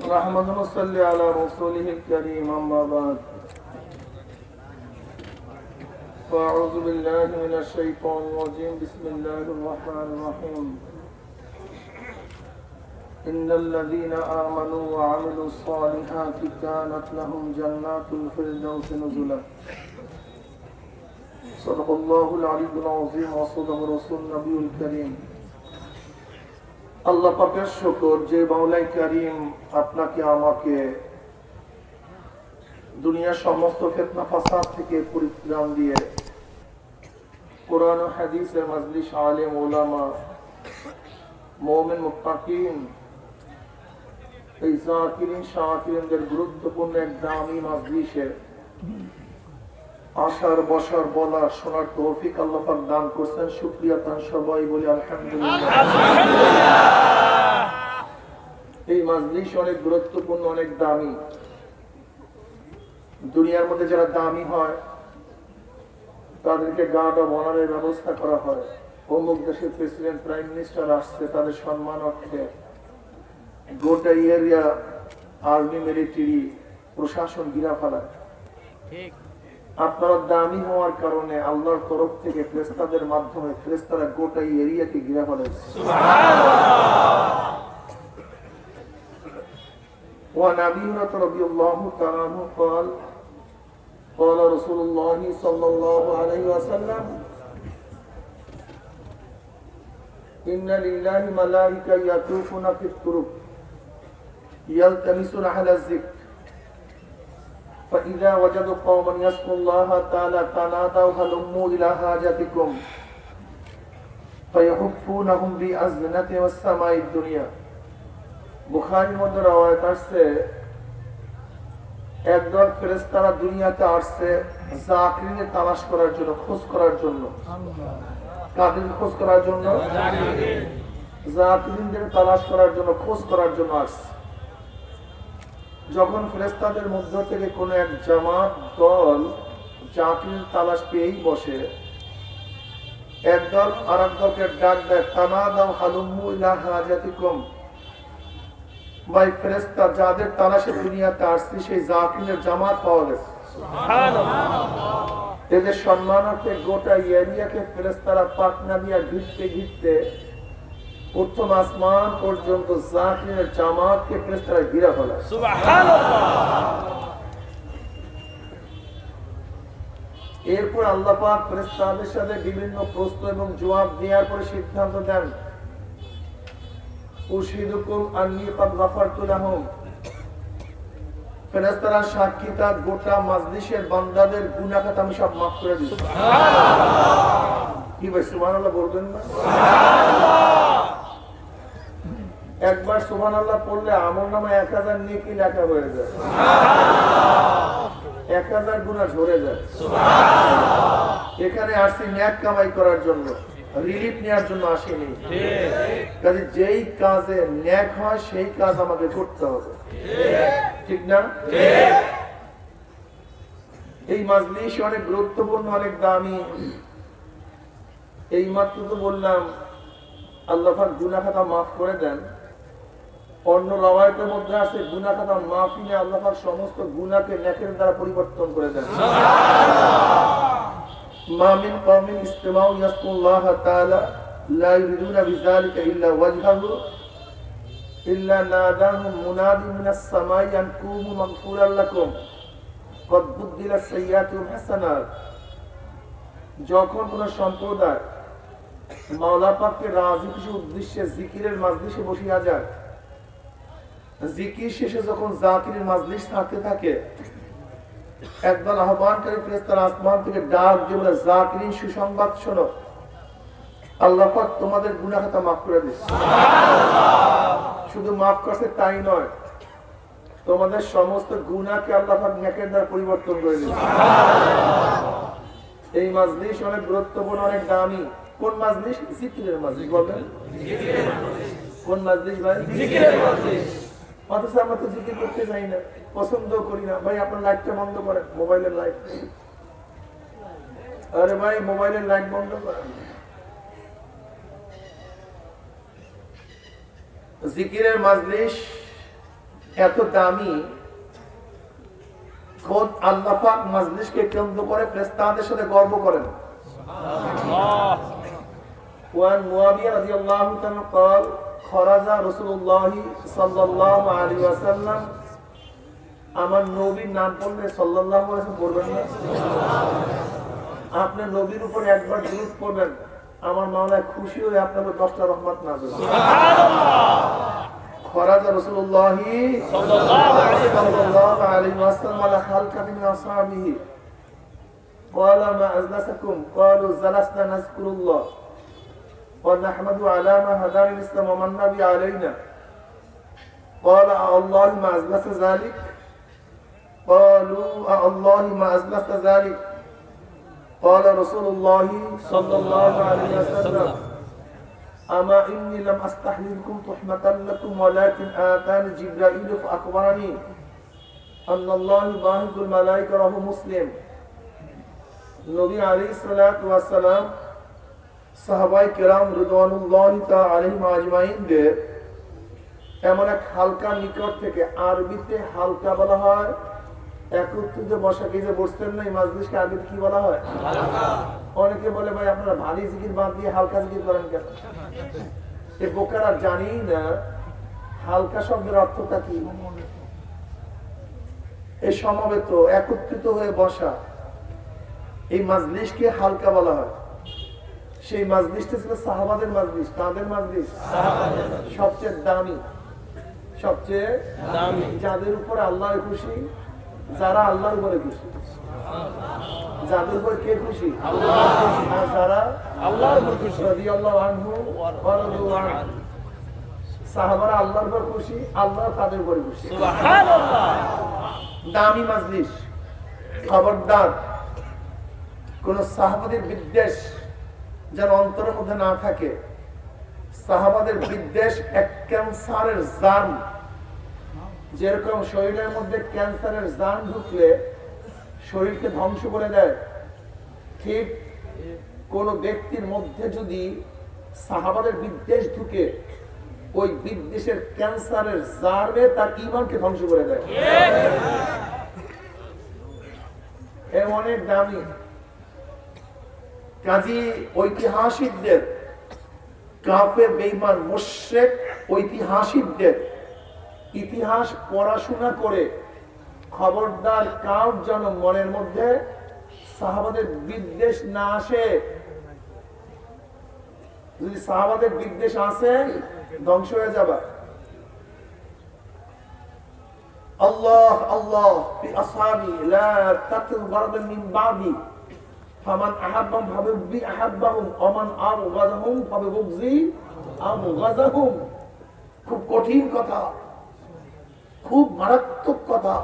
نحمده ونصلي على رسوله الكريم أما بعد فأعوذ بالله من الشيطان الرجيم بسم الله الرحمن الرحيم إن الذين آمنوا وعملوا الصالحات كانت لهم جنات الفردوس نزلا صدق الله العلي العظيم وصدق رسول النبي الكريم আল্লাহ পাকের শুকর যে মাওলাই কারীম আপনাকে আমাকে দুনিয়ার সমস্ত ফিতনা ফাসাদ থেকে পরিত্রাণ দিয়ে কোরআন ও হাদিসের মাজলিস আলেম উলামা মুমিন মুত্তাকিন এই জাকিরিন শাকিরিনদের গুরুত্বপূর্ণ এক দামি মাজলিসে আশার বসার বলা শোনার তৌফিক আল্লাহ পাক দান করেছেন শুকরিয়া তার সবাই বলি আলহামদুলিল্লাহ এই মাজলিস অনেক গুরুত্বপূর্ণ অনেক দামি দুনিয়ার মধ্যে যারা দামি হয় তাদেরকে গার্ড অফ অনারের ব্যবস্থা করা হয় অমুক দেশের প্রেসিডেন্ট প্রাইম মিনিস্টার আসছে তাদের সম্মানার্থে গোটা এরিয়া আর্মি মিলিটারি প্রশাসন ঘিরা ফেলায় ঠিক আপনারা দামি হওয়ার কারণে আল্লাহর তরফ থেকে ফেরেশতাদের মাধ্যমে ফেরেশতারা গোটা এরিয়াকে ঘিরা ফেলেছে সুবহানাল্লাহ ওয়া নবী রাদিয়াল্লাহু তাআলা আনহু قال قال رسول الله صلى الله عليه وسلم إن لله ملائكة يطوفون في الطرق يلتمسون أهل الذكر فإذا وجدوا قوما يذكرون الله تعالى تنادوا هلموا إلى حاجتكم فيحفونهم بأذنة والسماء الدنيا বুখারীর মধ্যে রওয়ায়াত আছে একদল ফেরেশতারা দুনিয়াতে আসছে জাকিরিনের তালাশ করার জন্য খোঁজ করার জন্য কাদের খোঁজ করার জন্য জাকিরিনদের তালাশ করার জন্য খোঁজ করার জন্য আসছে যখন ফেরেশতাদের মধ্য থেকে কোন এক জামাত দল জাকির তালাশ পেয়েই বসে একদল আরেক দলকে ডাক দেয় তানাদাউ হালুম্মু ইলা হাজাতিকুম ভাই ফেরেশতা যাদের তালাশে দুনিয়াতে আসছে সেই জাকিরের জামাত পাওয়া গেছে সুবহানাল্লাহ এদের সম্মানার্থে গোটা এরিয়াকে ফেরেশতারা পাকনা দিয়ে ঘিরতে ঘিরতে প্রথম আসমান পর্যন্ত জাকিরের জামাতকে ফেরেশতারা ঘিরে ফেলে সুবহানাল্লাহ এরপর আল্লাহ পাক ফেরেশতাদের সাথে বিভিন্ন প্রশ্ন এবং জবাব দেওয়ার পরে সিদ্ধান্ত দেন উশহিদুকুম আন্নী ক্বাদ গাফারতু লাহুম ফেরেশতারা সাক্ষী তার গোটা মাজলিসের বান্দাদের গুনাহ খাতা আমি সব maaf করে দিই সুবহানাল্লাহ কি ভাই সুবহানাল্লাহ বলবেন না সুবহানাল্লাহ একবার সুবহানাল্লাহ পড়লে আমলনামায় 1000 নেকি লেখা হয়ে যায় সুবহানাল্লাহ 1000 গুনাহ ঝরে যায় সুবহানাল্লাহ এখানে আসছি নেক কামাই করার জন্য রিলিফ নেওয়ার জন্য আসেনি ঠিক কাজে যেই কাজে নেক হয় সেই কাজ আমাকে করতে হবে ঠিক না ঠিক এই মাজলিস অনেক গুরুত্বপূর্ণ অনেক দামি এই মাত্র তো বললাম আল্লাহ পাক গুনাহ খাতা maaf করে দেন অন্য রওয়ায়াতের মধ্যে আছে গুনাহ খাতা maaf নিয়ে আল্লাহ পাক সমস্ত গুনাহকে নেকের দ্বারা পরিবর্তন করে দেন সুবহানাল্লাহ মা মিন কওমিন ইসতামাউ ইয়াসকুল্লাহ তাআলা লা ইউরিদুনা বিযালিকা ইল্লা ওয়াজহাহু ইল্লা নাদাহুম মুনাদি মিনাস সামাই আন কুমু মাগফুরাল লাকুম কদ বুদ্দিলাস সাইয়্যাতুম হাসানাত যখন কোন সম্প্রদায় মাওলা পাককে রাজি খুশি উদ্দেশ্যে জিকিরের মাজলিসে বসিয়া যায় জিকির শেষে যখন জাকিরের মাজলিস থাকতে থাকে একদল আহ্বানকারী ফেরেশতারা আসমান থেকে ডাক দিয়ে বলে জাকিরিন সুসংবাদ শোনো আল্লাহ পাক তোমাদের গুনাহ খাতা maaf করে দিয়েছে সুবহানাল্লাহ শুধু maaf করতে তাই নয় তোমাদের সমস্ত গুনাহকে আল্লাহ পাক নেকের দ্বারা পরিবর্তন করে দিয়েছে সুবহানাল্লাহ এই মাজলিস অনেক গুরুত্বপূর্ণ অনেক দামি কোন মাজলিস জিকিরের মাজলিস বলেন জিকিরের মাজলিস কোন মাজলিস ভাই জিকিরের মাজলিস অথচ আমরা তো জিকির করতে যাই না পছন্দ করি না ভাই আপনার লাইটটা বন্ধ করেন মোবাইলের লাইট আরে ভাই মোবাইলের লাইট বন্ধ করেন জিকিরের মাজলিস এত দামি, খোদ আল্লাহ পাক মজলিসকে কেন্দ্র করে ফেরেশতাদের সাথে গর্ব করেন। وعن معاوية رضي الله عنه قال خرج رسول الله صلى الله عليه وسلم আমার নবীর নাম বললে সাল্লাল্লাহু আলাইহি ওয়াসাল্লাম বলবেন না? আপনি নবীর উপর একবার দুরূদ পড়বেন, আমার মাওলা খুশি হয়ে আপনাকে 10টা রহমত নাযিল করবেন। সুবহানাল্লাহ। خرج رسول الله صلى الله عليه وسلم على حلقة من أصحابه قال ما أجلسكم قالوا جلسنا نذكر الله ونحمد على ما هدانا الإسلام ومن به علينا قال الله ما أجلس ذلك قالوا الله ما أجلس ذلك قال رسول الله صلى الله عليه وسلم أما إني لم أستحللكم تحمة لكم ولكن آتاني جبرائيل فأخبرني أن الله باهق الملائكة رواه مسلم। নবী আলাইহিস সালাতু ওয়াস সালাম সাহাবায়ে কেরাম রিদওয়ানুল্লাহি তাআলা আলাইহিম আজমাইনদের এমন এক হালকা নিকট থেকে, আরবিতে হালকা বলা হয় একত্রিত বসা, কি যে বসতেন না এই মাজলিসকে আরবিতে কি বলা হয়? হালকা। অনেকে বলে ভাই আপনারা ভারী জিকির বাদ দিয়ে হালকা জিকির করেন কেন? এই বোকারা জানি না হালকা শব্দের অর্থটা কি। এই সমবেত একত্রিত হয়ে বসা, এই মাজলিসকে হালকা বলা হয়। সেই মাজলিসটা ছিল সাহাবাদের মাজলিস, তাদের মাজলিস সবচেয়ে দামি, সবচেয়ে দামি, যাদের উপরে আল্লাহ খুশি, যারা আল্লাহর উপরে খুশি। যাদের উপরে কে খুশি? আল্লাহ। আর যারা আল্লাহর উপরে খুশি, রাদিয়াল্লাহু আনহু ওয়া রাদু আনহু। সাহাবারা আল্লাহর উপরে খুশি, আল্লাহ তাদের উপরে খুশি। সুবহানাল্লাহ। দামি মাজলিস। খবরদার কোন সাহাবাদের বিদ্বেষ যেন অন্তরের মধ্যে না থাকে। সাহাবাদের বিদ্বেষ এক ক্যান্সারের জার্ম। যেরকম শরীরের মধ্যে ক্যান্সারের জার্ম ঢুকলে শরীরকে ধ্বংস করে দেয়, ঠিক কোন ব্যক্তির মধ্যে যদি সাহাবাদের বিদ্বেষ ঢুকে, ওই বিদ্বেষের ক্যান্সারের জার্মে তার ঈমানকে ধ্বংস করে দেয়। এর অনেক দামি। কাজী ঐতিহাসিকদের, কাফের বেঈমান মুশরিক ঐতিহাসিকদের ইতিহাস পড়াশোনা করে খবরদার কার যেন মনের মধ্যে সাহাবাদের বিদ্বেষ না আসে। যদি সাহাবাদের বিদ্বেষ আসে ধ্বংস হয়ে যাবে। আল্লাহ আল্লাহ ফি আসহাবি লা তাকুন গারদান মিন বাদি ফামান আহাব্বাহুম ফাবিবি আহাব্বাহুম ওমান আবগাযাহুম ফাবিবগজি আবগাযাহুম। খুব কঠিন কথা, খুব মারাত্মক কথা।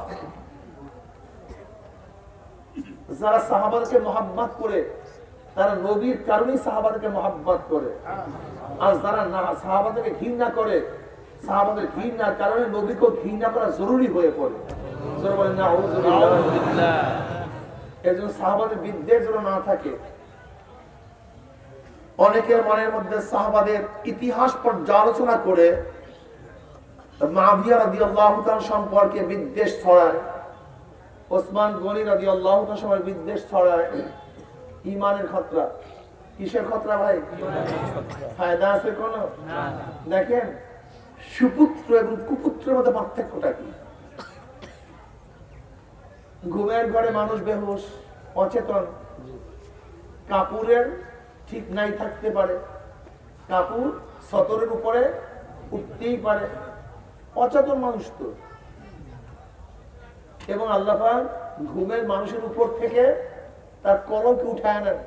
যারা সাহাবাদেরকে মহব্বত করে তারা নবীর কারণেই সাহাবাদেরকে মহব্বত করে, আর যারা না সাহাবাদেরকে ঘৃণা করে সাহাবাদের ঘৃণার কারণে নবীকে ঘৃণা করা জরুরি হয়ে পড়ে। এজন্য সাহাবাদের বিদ্বেষ যেন না থাকে। অনেকের মনের মধ্যে সাহাবাদের ইতিহাস পর্যালোচনা করে মুআবিয়া রাদিয়াল্লাহু তাআলা সম্পর্কে বিদ্বেষ ছড়ায়, ওসমান গনি রাদিয়াল্লাহু তাআলা সম্পর্কে বিদ্বেষ ছড়ায়। ঈমানের খতরা। কিসের খতরা ভাই? ফায়দা আছে কোন? দেখেন সুপুত্র এবং কুপুত্রের মধ্যে পার্থক্যটা কি? ঘুমের ঘরে মানুষ বেহুশ, অচেতন, কাপুরের ঠিক নাই থাকতে পারে, কাপুর সতরের উপরে উঠতেই পারে, অচেতন মানুষ তো। এবং আল্লাহ পাক ঘুমের মানুষের উপর থেকে তার কলমকে উঠায় নেন,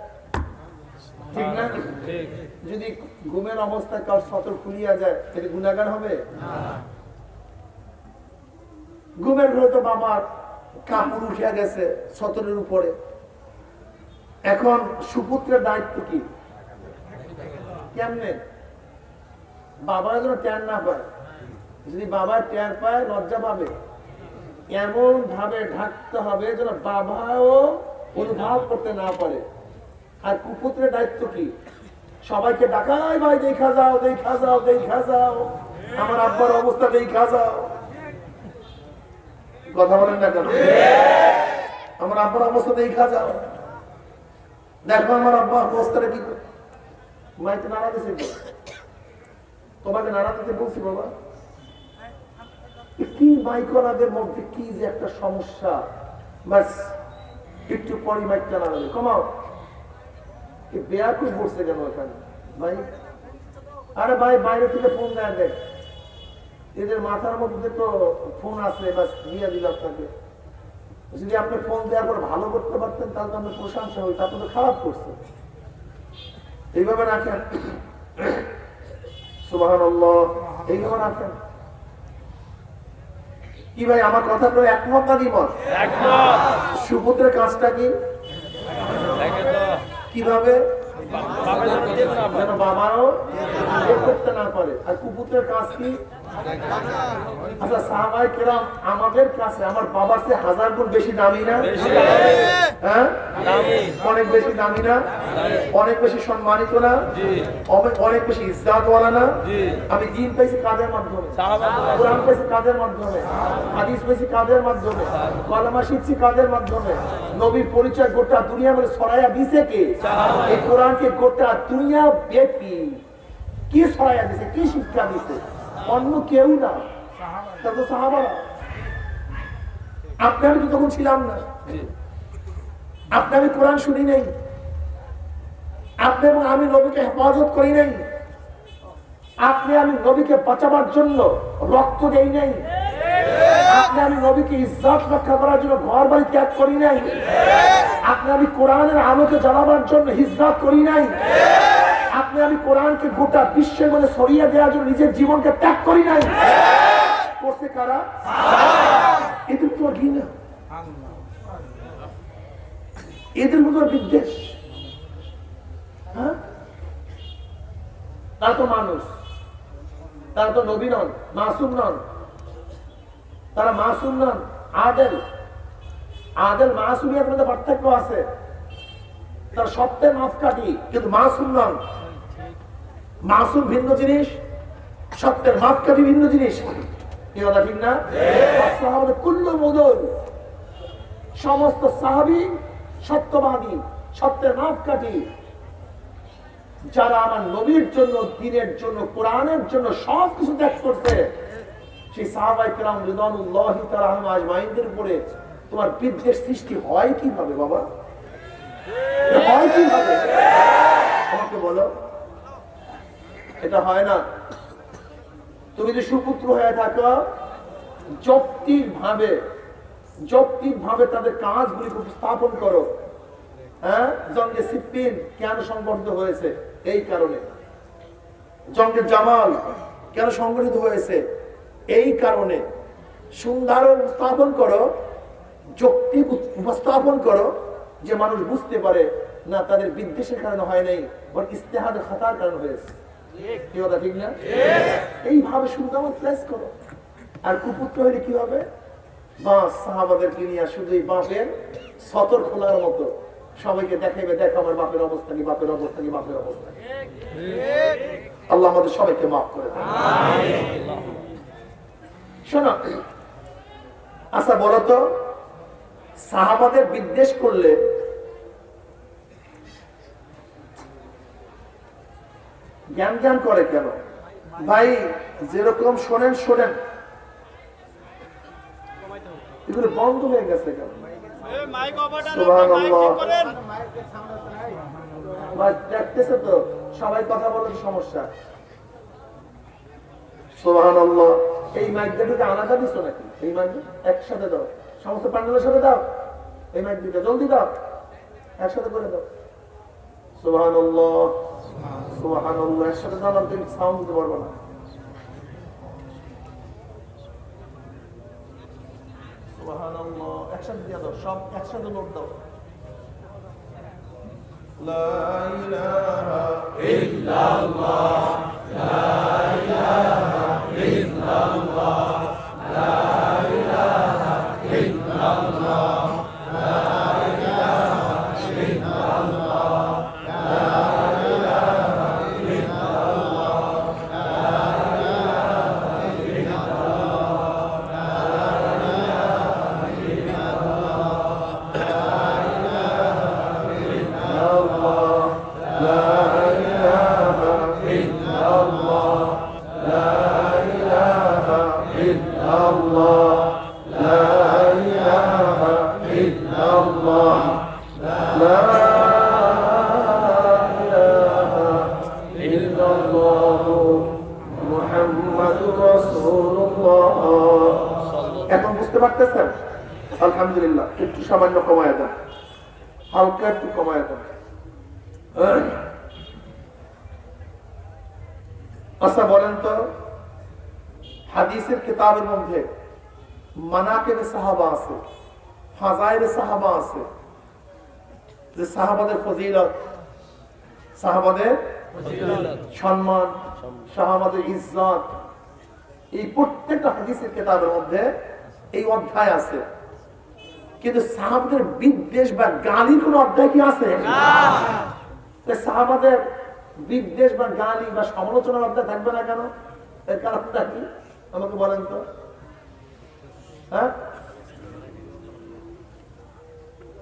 ঠিক না? যদি ঘুমের অবস্থায় কার সতর খুলিয়া যায় এটা গুনাহগার হবে? ঘুমের ঘরে তো বাবার কাপড় উঠিয়া গেছে সতরের উপরে, এখন সুপুত্রের দায়িত্ব কি? কেমনে বাবা যেন টের না পায়। যদি বাবা টের পায় লজ্জা পাবে, এমন ভাবে ঢাকতে হবে যেন বাবাও অনুভব করতে না পারে। আর কুপুত্রের দায়িত্ব কি? সবাইকে ডাকাই, ভাই দেখা যাও, দেখা যাও, দেখা যাও, আমার আব্বার অবস্থা দেখা যাও। কথা বলেন না কেন? আমার আব্বার অবস্থা দেখা যাও, দেখো আমার আব্বা অবস্থাটা কি করে। মাইকে নাড়া দিছে, তোমাকে নাড়া দিতে বলছি বাবা। কি মাইকরাদের মধ্যে কি যে একটা সমস্যা, বাস একটু পরে মাইকটা নাড়াবে, কমাও। বেয়াকুল পড়ছে কেন এখানে ভাই? আরে ভাই বাইরে থেকে ফোন দেয়, দেখ এদের মাথার মধ্যে তো ফোন আছে, বাস দিয়ে দিলাম তাকে। যদি আপনি ফোন দেওয়ার পর ভালো করতে পারতেন তাহলে তো আপনার প্রশংসা হইত, আপনি তো খারাপ করছেন। এইভাবে রাখেন, সুবহানাল্লাহ, এইভাবে রাখেন। কি ভাই আমার কথা তো একমত না দ্বিমত? সুপুত্রের কাজটা কি কিভাবে যেন বাবাও করতে না পারে, আর কুপুত্রের কাজ কি? আচ্ছা সাহাবায়ে কেরাম আমাদের কাছে আমার বাবার চেয়ে 1000 গুণ বেশি দামি না? হ্যাঁ, অনেক বেশি দামি না? অনেক বেশি সম্মানিত না? অনেক বেশি ইজ্জতওয়ালা না? আমি দ্বীন পাইছি কাদের মাধ্যমে? কোরআন পাইছি কাদের মাধ্যমে? হাদিস পাইছি কাদের মাধ্যমে? কলেমা শিখছি কাদের মাধ্যমে? নবীর পরিচয় গোটা দুনিয়া বলে ছড়াইয়া দিছে কে? এই কোরআনকে গোটা দুনিয়া ব্যাপী কি ছড়াইয়া দিছে, কি শিক্ষা দিছে? অন্য কেউ না, তা তো সাহাবারা। আপনি আমি তো তখন ছিলাম না, আপনি আমি কোরআন শুনি নাই, আপনি এবং আমি নবীকে হেফাজত করি নাই, আপনি আমি নবীকে বাঁচাবার জন্য রক্ত দেই নাই, আপনি আমি নবীকে ইজ্জত রক্ষা করার জন্য ঘর বাড়ি ত্যাগ করি নাই, আপনি আমি কোরআনের আলোকে জ্বালাবার জন্য হিজরত করি নাই, আপনি আমি কোরআনকে গোটা বিশ্বের মধ্যে ছড়িয়ে দেওয়ার জন্য নিজের জীবনকে ত্যাগ করি নাই। করছে কারা? এদের তো ঘৃণা, এদের মতো বিদ্বেষ। হ্যাঁ, তারা তো মানুষ, তারা তো নবী নন, মাসুম নন, তারা মাসুম নন, আদেল। আদেল মাসুমিয়াতের মধ্যে পার্থক্য আছে। তার সত্যের মাপকাঠি, কিন্তু মাসুম নন। মাসুম ভিন্ন জিনিস, সত্যের মাপকাঠি ভিন্ন জিনিস। কি কথা ঠিক না? কুল্লু মুদুল, সমস্ত সাহাবী সত্যবাদী, সত্যের মাপকাঠি। যারা আমার নবীর জন্য, দ্বীনের জন্য, কোরআনের জন্য সবকিছু ত্যাগ করছে, সেই সাহাবায়ে কেরাম রিদওয়ানুল্লাহি তাআলা আলাইহিম আজমাইনদের উপরে তোমার বিদ্বেষ সৃষ্টি হয় কিভাবে বাবা? হয় কিভাবে আমাকে বলো? এটা হয় না। তুমি যদি সুপুত্র হয়ে থাকো, যৌক্তিক ভাবে তাদের কাজগুলি উপস্থাপন করো। হ্যাঁ, জঙ্গে সিফফিন কেন সংগঠিত হয়েছে? এই কারণে। জঙ্গে জামাল কেন সংগঠিত হয়েছে? এই কারণে। সুন্দর উপস্থাপন করো, যৌক্তিক উপস্থাপন করো, যে মানুষ বুঝতে পারে না তাদের বিদ্বেষের কারণে হয় নাই, বরং ইজতিহাদের খাতার কারণে হয়েছে। কি কথা ঠিক না? এইভাবে সুন্দর প্লেস করো। আর কুপুত্র হলে কি হবে? বাস সাহাবাদেরকে নিয়ে শুধুই বাপের সতর খোলার মতো সবাইকে দেখাইবে, দেখো আমার বাপের অবস্থা কি, বাপের অবস্থা কি, বাপের অবস্থা কি। আল্লাহ আমাদের সবাইকে মাফ করে দেন। শোনো, আচ্ছা বলো তো, সাহাবাদের বিদ্বেষ করলে জ্ঞান করে কেন? ভাই যেরকম শোনেন এগুলো বন্ধ হয়ে গেছে কেন? দেখতেছে তো সবাই কথা বলার সমস্যা। সুবহানাল্লাহ। এই মাইক দুটো আলাদা দিছো নাকি? এই মাইক একসাথে দাও, সমস্ত প্যান্ডেলের সাথে দাও। এই মাইক দুটো জলদি দাও, একসাথে করে দাও। সুবহানাল্লাহ, সুবহানাল্লাহ। একসাথে দাও, তুমি সাউন্ড দিতে পারবে না। সুবহানাল্লাহ, একসাথে দিয়ে দাও, সব একসাথে নোট দাও। লা ইলাহা ইল্লাল্লাহ, লা ইলাহা ইল্লাল্লাহ, লা ইলাহা ইল্লাল্লাহ, লা ইলাহা ইল্লাল্লাহ, লা ইলাহা ইল্লাল্লাহ, লা ইলাহা ইল্লাল্লাহ, লা ইলাহা ইল্লাল্লাহ লা ইলাহা ইল্লাল্লাহ লা ইলাহা ইল্লাল্লাহ মুহাম্মাদুর রাসূলুল্লাহ। এখন বুঝতে পারতেছেন? আলহামদুলিল্লাহ। একটু সামান্য কমায় দেন, হালকা একটু কমায় দেন। আচ্ছা বলেন তো, হাদিসের কিতাবের মধ্যে মানাকিবে সাহাবা আছে, ফাজাইলে সাহাবা আছে, যে সাহাবাদের ফজিলত, সাহাবাদের সম্মান, সাহাবাদের ইজ্জত, এই প্রত্যেকটা হাদিসের কিতাবের মধ্যে এই অধ্যায় আছে। কিন্তু সাহাবাদের বিদ্বেষ বা গালির কোন অধ্যায় কি আছে? সাহাবাদের বিদ্বেষ বা গালি বা সমালোচনার অধ্যায় থাকবে না কেন? এর কারণটা কি আমাকে বলেন তো। হ্যাঁ,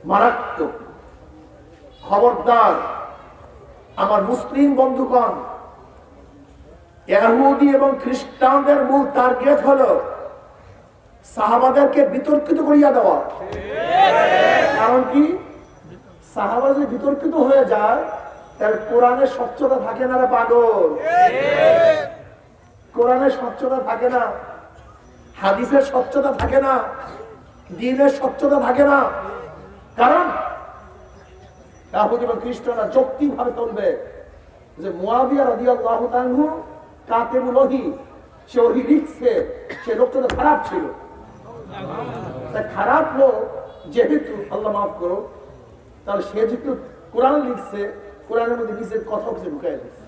মারাত্মক। খবরদার আমার মুসলিম বন্ধুগণ, ইহুদি এবং খ্রিস্টানদের মূল টার্গেট হলো সাহাবাদেরকে বিতর্কিত করিয়া দেওয়া। কারণ কি? সাহাবা যদি বিতর্কিত হয়ে যায় তাহলে কোরআনের স্বচ্ছতা থাকে না রে পাগল। কোরআনের স্বচ্ছতা থাকে না, হাদিসের স্বচ্ছতা থাকে না, দ্বীনের স্বচ্ছতা থাকে না। কারণ ইহুদি এবং খ্রিস্টানরা যৌক্তিকভাবে বলবে যে মুয়াবিয়া রাদিয়াল্লাহু তাআলা কাতিবুল ওহী, সে ওহী লিখছে, সে লোকটা তো খারাপ ছিল। খারাপ লোক যেহেতু, আল্লাহ মাফ করো, তাহলে সে যেহেতু কোরআন লিখছে, কোরআনের মধ্যে নিজের কথা কিছু ঢুকাই দিচ্ছে।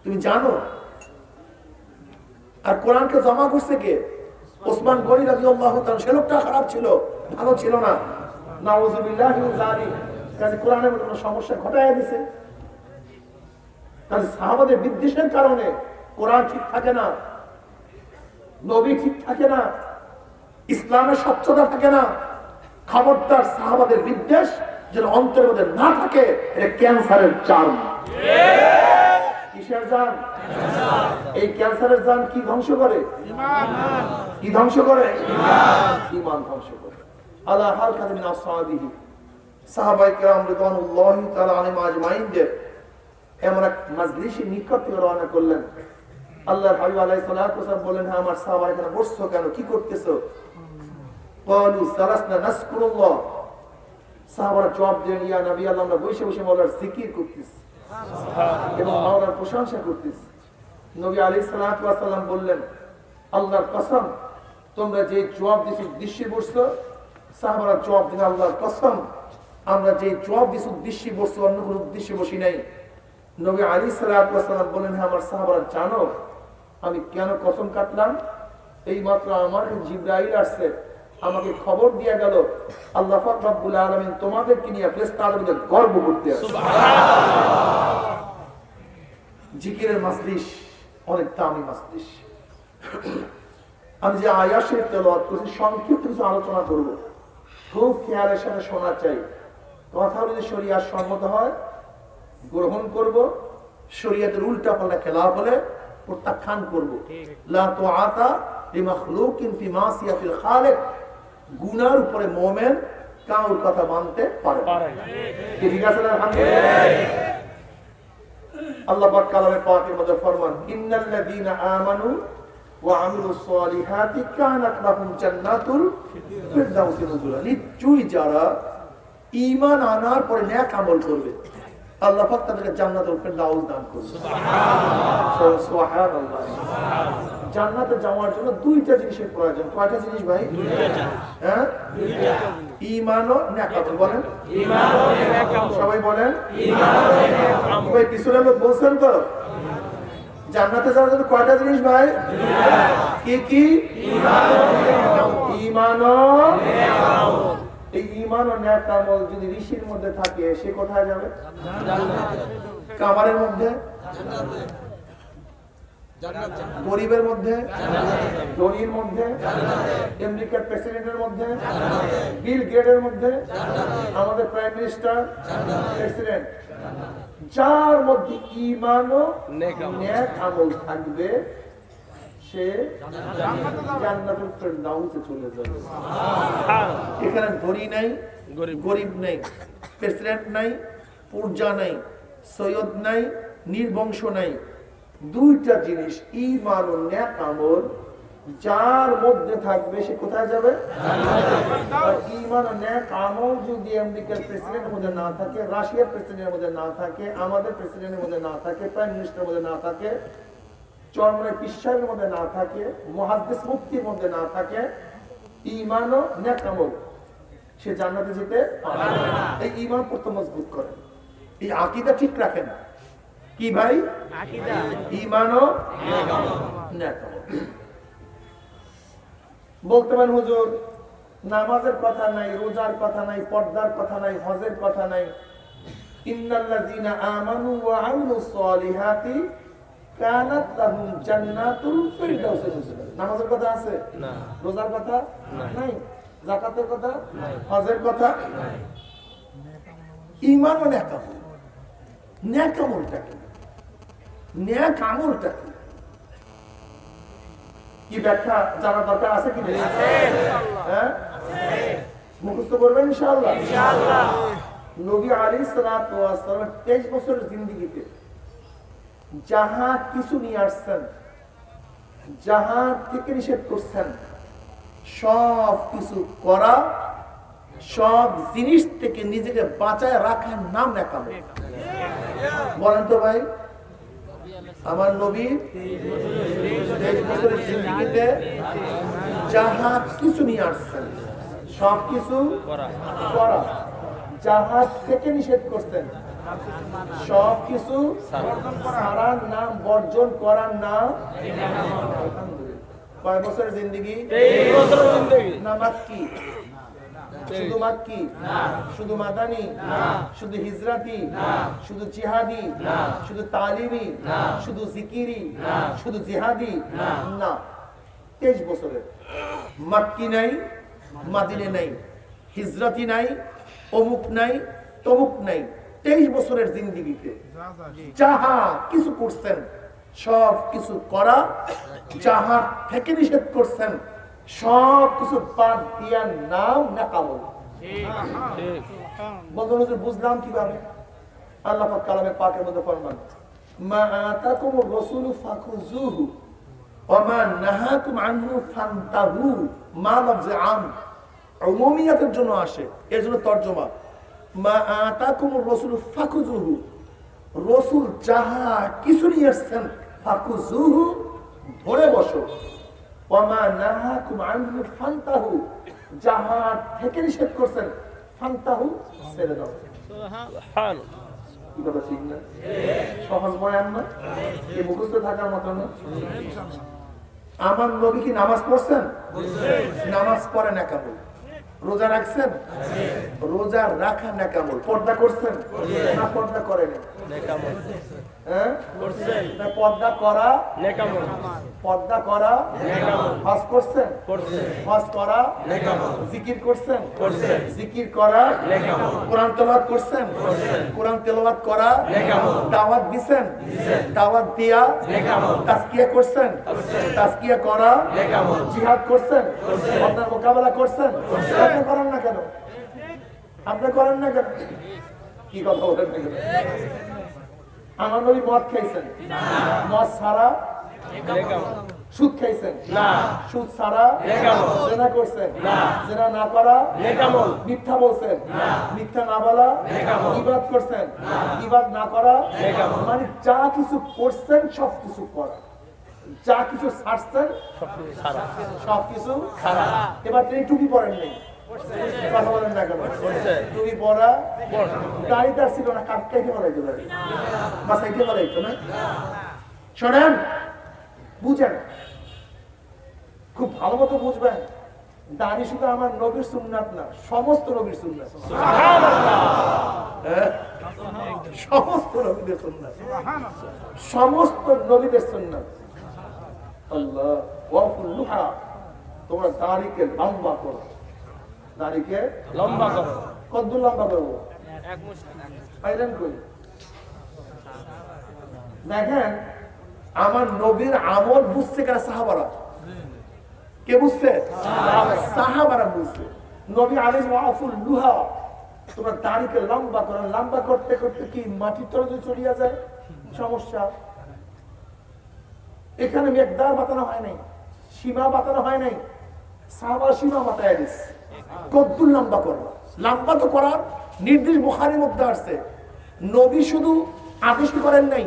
তুমি জানো? আর কোরআনকে জমা করছে কে? ওসমান গনি রাদিয়াল্লাহু তাআলা। সে লোকটা খারাপ ছিল, ভালো ছিল না। নাউযুবিল্লাহি মিন যালিক। কাজে কোরআনের মধ্যে কোনো সমস্যা ঘটায় দিয়েছে। কাজে সাহাবাদের বিদ্বেষের কারণে কোরআন ঠিক থাকে না, নবী ঠিক থাকে না, ইসলামের স্বচ্ছতা থাকে না। খবরদার, সাহাবাদের বিদ্বেষ যেন অন্তরের মধ্যে না থাকে। এটা ক্যান্সারের জার্ম। কিসের জার্ম? এই ক্যান্সারের জার্ম কি ধ্বংস করে? কি ধ্বংস করে? ঈমান ধ্বংস করে। আলা হালকাত মিন আসহাবিহি, সাহাবায়ে কেরাম রাদিয়াল্লাহু তাআলা আনহুম আজমাইনদের এমন এক মাজলিসের নিকট থেকে রওনা করলেন। আল্লাহর হাবিব আলাইহিস সালাতু ওয়াস সালাম বলেন, হ্যাঁ আমার সাহাবারা এখানে বসছো কেন, কি করতেছো? ক্বালু সালাসনা নাযকুরুল্লাহ। সাহাবারা জবাব দেন, ইয়া নবী আল্লাহ, আমরা বসে বসে মাওলার জিকির করতেছি এবং মাওলার প্রশংসা করতেছি। নবী আলাইহিস সালাতু ওয়াস সালাম বললেন, আল্লাহর কসম, তোমরা যে জবাব দিছো উদ্দেশ্যে বসছো। সাহাবারা জবাব দিলেন, আল্লাহর কসম, আমরা যে জবাব দিছো উদ্দেশ্যে বসছো, অন্য কোনো উদ্দেশ্যে বসি নাই। নবী আলাইহিস সালাতু ওয়াস সালাম বলেন, হ্যাঁ আমার সাহাবারা জানো আমি কেন কসম কাটলাম? এই মাত্র আমার জিবরাইল আসছে, আমাকে খবর দিয়ে গেল আল্লাহ পাক রব্বুল আলামিন তোমাদেরকে নিয়ে ফেরেশতাদের মধ্যে গর্ব করতে আছে। সুবহানাল্লাহ। জিকিরের মাজলিস অনেক দামি মাজলিস। আমি যে আয়াত শরীফ তেলাওয়াত করছি, সংক্ষিপ্ত কিছু আলোচনা করব। খুব খেয়ালের সাথে শোনা চাই। কথা যদি শরীয়ত সম্মত হয় গ্রহণ করব, শরীয়তের উল্টা পাল্টা খেলাফ হলে প্রত্যাখ্যান করব। লা তুআতা লিমাখলুকিন ফি মাসিয়াতিল খালিক। গুনার উপরে মুমিন কাউর কথা মানতে পারে না। ঠিক আছে না? আলহামদুলিল্লাহ। আল্লাহ পাক কালামে পাকের মধ্যে ফরমান, ইন্নাল্লাযীনা আমানু ওয়া আমিলুস সালিহাতি কানাত লাহুম জান্নাতুল ফিরদাউসি নুজুলা। নিশ্চয়ই যারা ঈমান আনার পরে নেক আমল করবে, আল্লাহ পাক তাদেরকে জান্নাতুল ফিরদাউস দান করবে। সুবহানাল্লাহ। সুবহানাল্লাহ। জান্নাতে যাওয়ার জন্য দুইটা জিনিসের প্রয়োজন। কয়টা জিনিস ভাই? হ্যাঁ, ঈমান ও নেক আমল। বলেন ঈমান ও নেক আমল। সবাই বলেন ঈমান ও নেক আমল। ভাই পিছনে লোক বলছেন তো, জান্নাতে যাওয়ার জন্য কয়টা জিনিস ভাই? কি কি? ঈমান ও নেক আমল। ঈমান ও নেক আমল। এই ঈমান ও নেক আমল যদি ঋষির মধ্যে থাকে, সে কোথায় যাবে? জান্নাতে। কামারের মধ্যে? জান্নাতে। গরিবের মধ্যে? ধনীর মধ্যে? আমেরিকার প্রেসিডেন্টের মধ্যে? বিল গেটের মধ্যে? আমাদের প্রাইম মিনিস্টার, প্রেসিডেন্ট, যার মধ্যে ঈমান ও নেক আমল থাকবে সে জান্নাতুল ফেরদাউসে চলে যাবে। এখানে ধনী নাই, গরিব নাই, প্রেসিডেন্ট নাই, পূর্জা নাই, সৈয়দ নাই, নির্বংশ নাই। দুইটা জিনিস, ঈমান ও নেক আমল, যার মধ্যে থাকবে সে কোথায় যাবে? আর ঈমান ও নেক আমল যদি আমেরিকার প্রেসিডেন্টের মধ্যে না থাকে, রাশিয়ার প্রেসিডেন্টের মধ্যে না থাকে, আমাদের প্রেসিডেন্টের মধ্যে না থাকে, প্রাইম মিনিস্টারের মধ্যে না থাকে, চরমনের পিসারের মধ্যে না থাকে, মুহাদ্দিস মুফতির মধ্যে না থাকে, ঈমান ও নেক আমল, সে জান্নাতে যেতে পারবে না। এই ঈমান প্রথম মজবুত করেন, এই আকীদা ঠিক রাখেন। কি ভাই? আকীদা, ঈমান ও নেক আমল। বলতে পারেন হুজুর নামাজের কথা নাই, রোজার কথা নাই, পর্দার কথা নাই, হজের কথা নাই। ইন্নাল্লাযীনা আমানু ওয়া আমিলুস সলিহাতি কানাত লাহুম জান্নাতুল ফিরদাউস নুজুলা। নামাজের কথা আছে না, রোজার কথা নাই, যাকাতের কথা নাই, হজের কথা নাই। ঈমান ও নেক আমল, নেক আমলটা কি? নেক আমলটা কি? কি ব্যাখ্যা জানা দরকার আছে কি না? হ্যাঁ, মুখস্থ করবেন ইনশাআল্লাহ। ইনশাআল্লাহ। নবী আলাইহিস সালাতু ওয়াস সালাম 23 বছরের জিন্দেগিতে যাহা কিছু নিয়ে আসছেন, যাহা থেকে নিষেধ করছেন, সব কিছু করা, সব জিনিস থেকে নিজেকে বাঁচায় রাখার নাম নেক আমল। বলেন তো ভাই, আমার নবী 23 বছরের জিন্দেগিতে যাহা কিছু নিয়ে আসছেন, সব কিছু করা, যাহা থেকে নিষেধ করছেন, সব কিছু ছাড়ার নাম, বর্জন করার নাম। কয় বছরের জিন্দেগি? 23 বছরের জিন্দেগি। না মাক্কি? শুধু মাক্কি? শুধু মাদানি? শুধু হিজরাতি? শুধু জিহাদি? শুধু তালিবি? শুধু জিকিরি? শুধু জিহাদি? না, 23 বছরের। মাক্কি নাই, মাদিনে নাই, হিজরাতি নাই, অমুক নাই, তমুক নাই। 23 বছরের জিন্দেগিতে যাহা কিছু করছেন, সব কিছু করা, যাহা থেকে নিষেধ করছেন, সব কিছু বাদ দিয়ার নাম নেক আমল। বন্ধু বুঝলাম কিভাবে? আল্লাহ পাক কালামে পাকের মধ্যে ফরমান, মা আতাকুমুর রাসূলু ফাখুযুহু ওয়া মা নাহাকুম আনহু ফান্তাহু। মা লফজে আম, উমুমিয়াতের জন্য আসে, এর জন্য তরজমা মা আতাকুমুর রাসূলু ফাখুযুহু। রাসূল যাহা কিছু নিয়ে আসছেন, ফাখুযুহু, ধরে বসো। ওয়া মা নাহাকুম আনহু ফান্তাহু, যাহা থেকে নিষেধ করছেন, ফান্তাহু, ছেড়ে দাও। সুবহানাল্লাহ। কি কথা ঠিক না? সহজ বয়ান না? এই মুখস্থ থাকার মতো না? আমার নবী কি নামাজ পড়ছেন? নামাজ পড়েন নেক আমল। রোজা রাখছেন? রোজা রাখা নেক আমল। পর্দা করছেন? না পর্দা করেন নেক আমল। হ্যাঁ, করছেন। না পর্দা করা নেক আমল। পর্দা করা নেক আমল। হজ করছেন? করছেন। হজ করা নেক আমল। জিকির করছেন? করছেন। জিকির করা নেক আমল। কোরআন তেলাওয়াত করছেন? করছেন। কোরআন তেলাওয়াত করা নেক আমল। দাওয়াত দিবেন? দিবেন। দাওয়াত দিয়া নেক আমল। তাজকিয়া করছেন? করছেন। তাজকিয়া করা নেক আমল। জিহাদ করছেন? করছেন। পর্দার মোকাবেলা করছেন? করছেন। আপনি করেন না কেন? আপনি করেন না কেন? কি কথা বলেন না কেন? আমার নবী মদ খাইছেন? মদ ছাড়া নেক আমল। সুদ খাইছেন? না। সুদ ছাড়া নেক আমল। জিনা করছেন? না। জিনা না করা নেক আমল। মিথ্যা বলছেন? না। মিথ্যা না বলা নেক আমল। ইবাদত করছেন? না। ইবাদত না করা নেক আমল। মানে যা কিছু করছেন সব কিছু করা, যা কিছু ছাড়ছেন সব কিছু ছাড়া, সব কিছু ছাড়া। এবার তিনি টুপি পরেন নাই, কথা বলেন না কেন? টুপি পরা, দাড়ি তার ছিল না, কাট কাইতে বলাইতো, দাড়ি বাসাইতে বলাইতো না। শোনেন, বুঝেন, খুব ভালো মতো বুঝবেন, দাড়ি শুধু আমার নবীর সুন্নাত না, সমস্ত নবীর সুন্নাত। সমস্ত নবীদের সুন্নাত, সমস্ত নবীদের সুন্নাত। আল্লাহ ওয়াফুল্লুহা, তোমরা দাড়িকে লম্বা করো, দাড়িকে লম্বা করো। কত লম্বা করবো? পাইলেন কই? দেখেন, আমার নবীর আমল বুঝছে কারা? সাহাবারা। কে বুঝছে? সাহাবারা বুঝছে। নবী আলাইহিস ওয়াফুল লুহা, তোমার দাড়িকে লম্বা করেন, লম্বা করতে করতে কি মাটির তলে চড়িয়া যায়, সমস্যা। এখানে মেঘদার বাতানো হয় নাই, সীমা বাতানো হয় নাই, সাহাবা সীমা বাতায় দিচ্ছে। কদ্দুর লম্বা করবা, লম্বা তো করার নির্দেশ বুখারীর মধ্যে আসছে। নবী শুধু আদেশ করেন নাই,